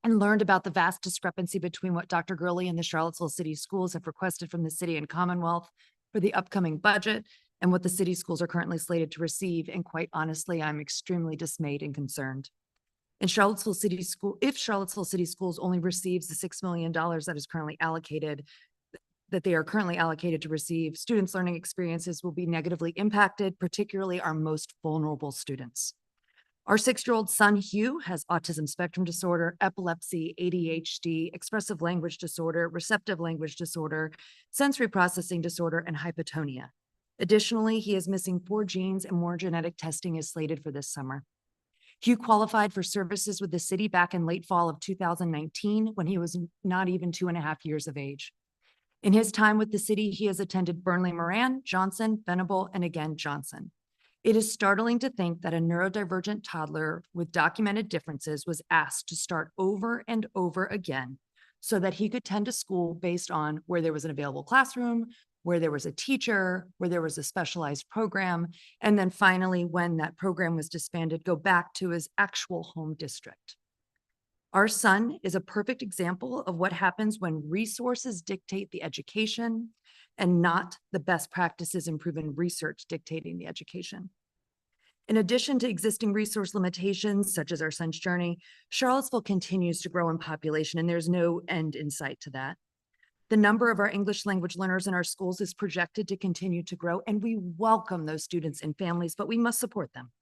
and learned about the vast discrepancy between what Dr. Gurley and the Charlottesville City Schools have requested from the city and Commonwealth for the upcoming budget and what the city schools are currently slated to receive. And quite honestly, I'm extremely dismayed and concerned. In Charlottesville City School, if Charlottesville City Schools only receives the $6 million that is currently allocated, that they are currently allocated to receive, students' learning experiences will be negatively impacted, particularly our most vulnerable students. Our 6-year-old son, Hugh, has autism spectrum disorder, epilepsy, ADHD, expressive language disorder, receptive language disorder, sensory processing disorder, and hypotonia. Additionally, he is missing 4 genes and more genetic testing is slated for this summer. Hugh qualified for services with the city back in late fall of 2019 when he was not even 2.5 years of age. In his time with the city, he has attended Burnley Moran, Johnson, Venable, and again Johnson. It is startling to think that a neurodivergent toddler with documented differences was asked to start over and over again so that he could tend to school based on where there was an available classroom, where there was a teacher, where there was a specialized program, and then finally, when that program was disbanded, go back to his actual home district. Our son is a perfect example of what happens when resources dictate the education and not the best practices and proven research dictating the education. In addition to existing resource limitations, such as our son's journey, Charlottesville continues to grow in population, and there's no end in sight to that. The number of our English language learners in our schools is projected to continue to grow, and we welcome those students and families, but we must support them.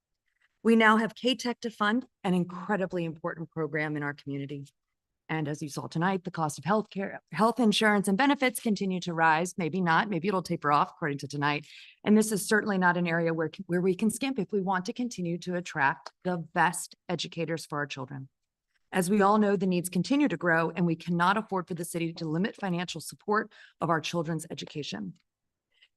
We now have K-Tech to fund, an incredibly important program in our community. And as you saw tonight, the cost of healthcare, health insurance and benefits continue to rise. Maybe not, maybe it'll taper off according to tonight. And this is certainly not an area where we can skimp if we want to continue to attract the best educators for our children. As we all know, the needs continue to grow, and we cannot afford for the city to limit financial support of our children's education.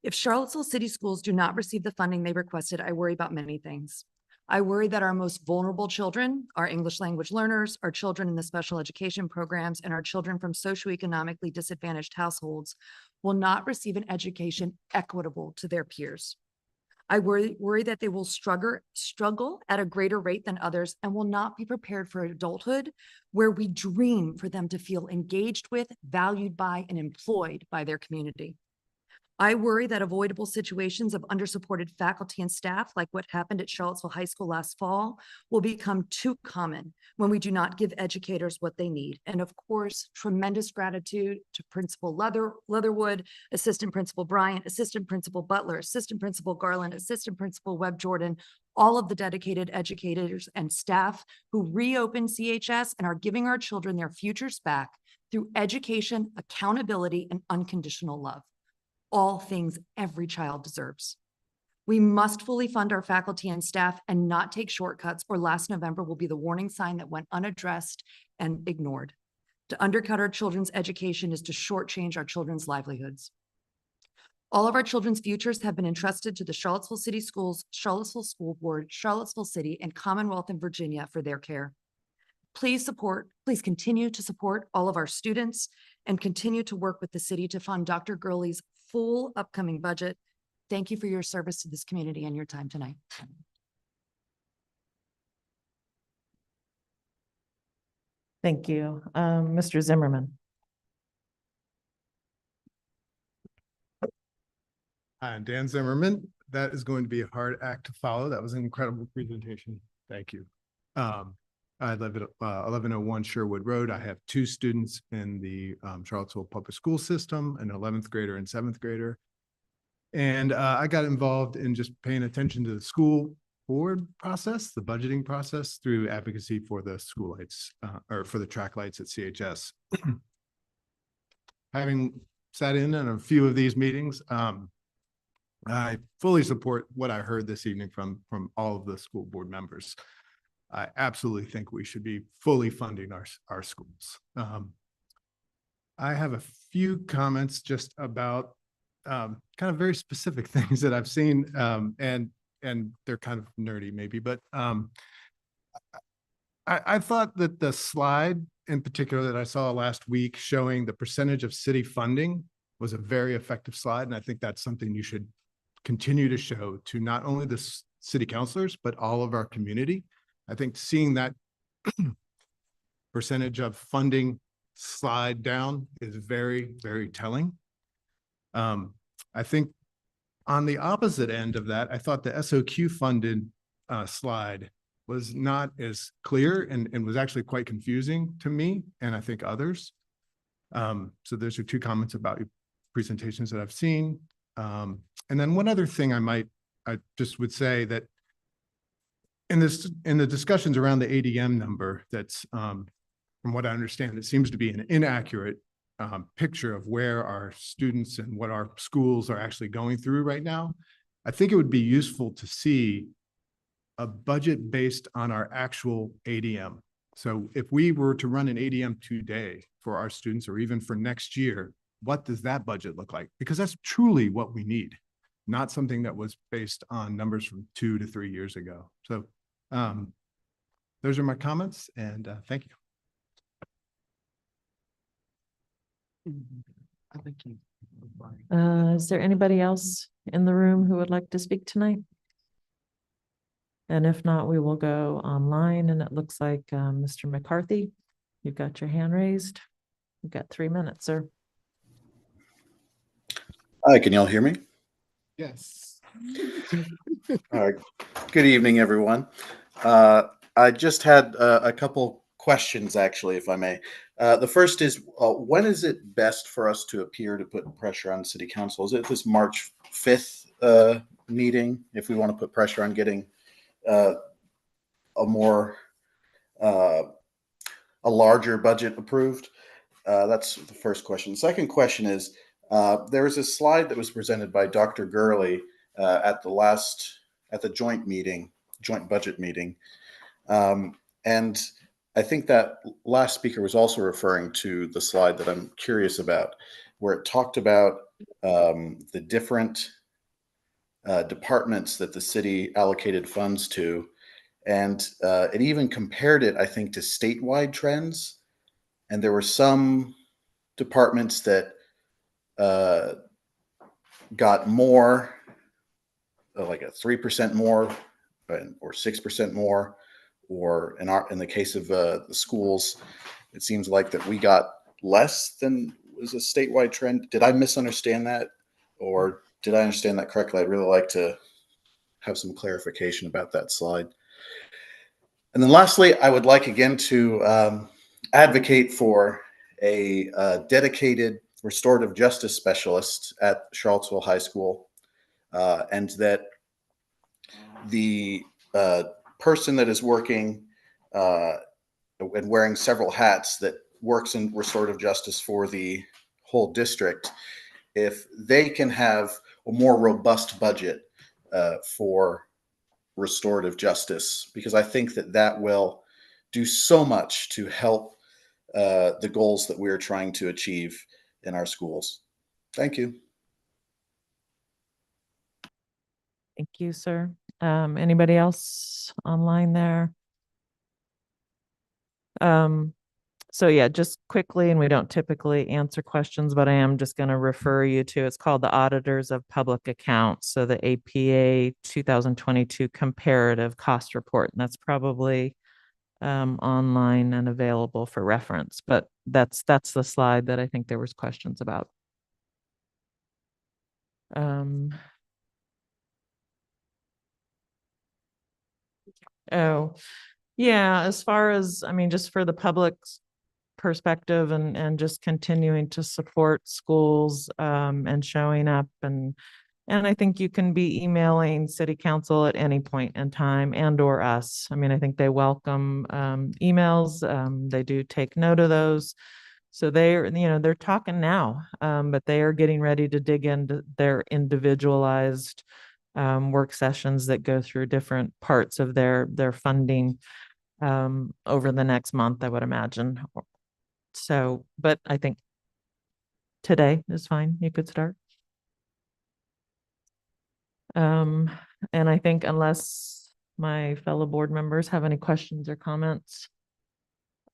If Charlottesville City Schools do not receive the funding they requested, I worry about many things. I worry that our most vulnerable children, our English language learners, our children in the special education programs, and our children from socioeconomically disadvantaged households will not receive an education equitable to their peers. I worry that they will struggle at a greater rate than others and will not be prepared for adulthood, where we dream for them to feel engaged with, valued by, and employed by their community. I worry that avoidable situations of undersupported faculty and staff, like what happened at Charlottesville High School last fall, will become too common when we do not give educators what they need. And of course, tremendous gratitude to Principal Leatherwood, Assistant Principal Bryant, Assistant Principal Butler, Assistant Principal Garland, Assistant Principal Webb Jordan, all of the dedicated educators and staff who reopened CHS and are giving our children their futures back through education, accountability, and unconditional love. All things every child deserves. We must fully fund our faculty and staff and not take shortcuts, or last November will be the warning sign that went unaddressed and ignored. To undercut our children's education is to shortchange our children's livelihoods. All of our children's futures have been entrusted to the Charlottesville City Schools, Charlottesville School Board, Charlottesville City, and Commonwealth in Virginia for their care. Please continue to support all of our students and continue to work with the city to fund Dr. Gurley's full upcoming budget. Thank you for your service to this community and your time tonight. Thank you. Mr. Zimmerman. Hi, I'm Dan Zimmerman. That is going to be a hard act to follow. That was an incredible presentation. Thank you. I live at 1101 Sherwood Road. I have 2 students in the Charlottesville public school system, an 11th grader and 7th grader. And I got involved in just paying attention to the school board process, the budgeting process, through advocacy for the school lights or for the track lights at CHS. Having sat in on a few of these meetings, I fully support what I heard this evening from all of the school board members. I absolutely think we should be fully funding our schools. I have a few comments just about kind of very specific things that I've seen, and they're kind of nerdy maybe, but I thought that the slide in particular that I saw last week showing the percentage of city funding was a very effective slide. And I think that's something you should continue to show to not only the city councilors, but all of our community. I think seeing that percentage of funding slide down is very, very telling. I think on the opposite end of that, I thought the SOQ funded slide was not as clear and was actually quite confusing to me and I think others. So those are two comments about your presentations that I've seen. And then one other thing I just would say that in the discussions around the ADM number, that's from what I understand, it seems to be an inaccurate picture of where our students and what our schools are actually going through right now. I think it would be useful to see a budget based on our actual ADM. So if we were to run an ADM today for our students, or even for next year, what does that budget look like? Because that's truly what we need, not something that was based on numbers from 2 to 3 years ago. So those are my comments, and thank you. Is there anybody else in the room who would like to speak tonight? And if not, we will go online, and it looks like Mr. McCarthy, you've got your hand raised. You've got 3 minutes, sir. Hi, can y'all hear me? Yes. All right. Good evening, everyone. I just had a couple questions, actually, if I may. The first is, when is it best for us to appear to put pressure on City Council? Is it this March 5th meeting, if we want to put pressure on getting a larger budget approved? That's the first question. The second question is, there was a slide that was presented by Dr. Gurley at the joint budget meeting. And I think that last speaker was also referring to the slide that I'm curious about, where it talked about the different departments that the city allocated funds to. And it even compared it, I think, to statewide trends. And there were some departments that got more, like a 3% more, or 6% more, or in the case of the schools, it seems like that we got less than was a statewide trend. Did I misunderstand that, or did I understand that correctly? I'd really like to have some clarification about that slide. And then lastly, I would like again to advocate for a dedicated restorative justice specialist at Charlottesville High School, and that the person that is working and wearing several hats, that works in restorative justice for the whole district, if they can have a more robust budget for restorative justice, because I think that that will do so much to help the goals that we're trying to achieve in our schools. Thank you. Thank you, sir. Anybody else online there? So yeah, just quickly, and we don't typically answer questions, but I am just going to refer you to, it's called the Auditors of Public Accounts. So the APA 2022 Comparative Cost Report, and that's probably online and available for reference, but that's the slide that I think there was questions about. Oh, yeah, as far as, I mean, just for the public's perspective and just continuing to support schools and showing up, and I think you can be emailing City Council at any point in time, and or us. I mean, I think they welcome emails. They do take note of those. So they're talking now, but they are getting ready to dig into their individualized work sessions that go through different parts of their funding over the next month, I would imagine. So, but I think today is fine. You could start. And I think unless my fellow board members have any questions or comments,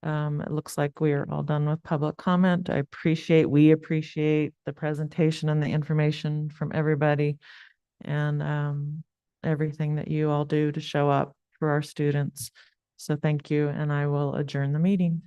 it looks like we are all done with public comment. We appreciate the presentation and the information from everybody, and everything that you all do to show up for our students. So thank you, and I will adjourn the meeting.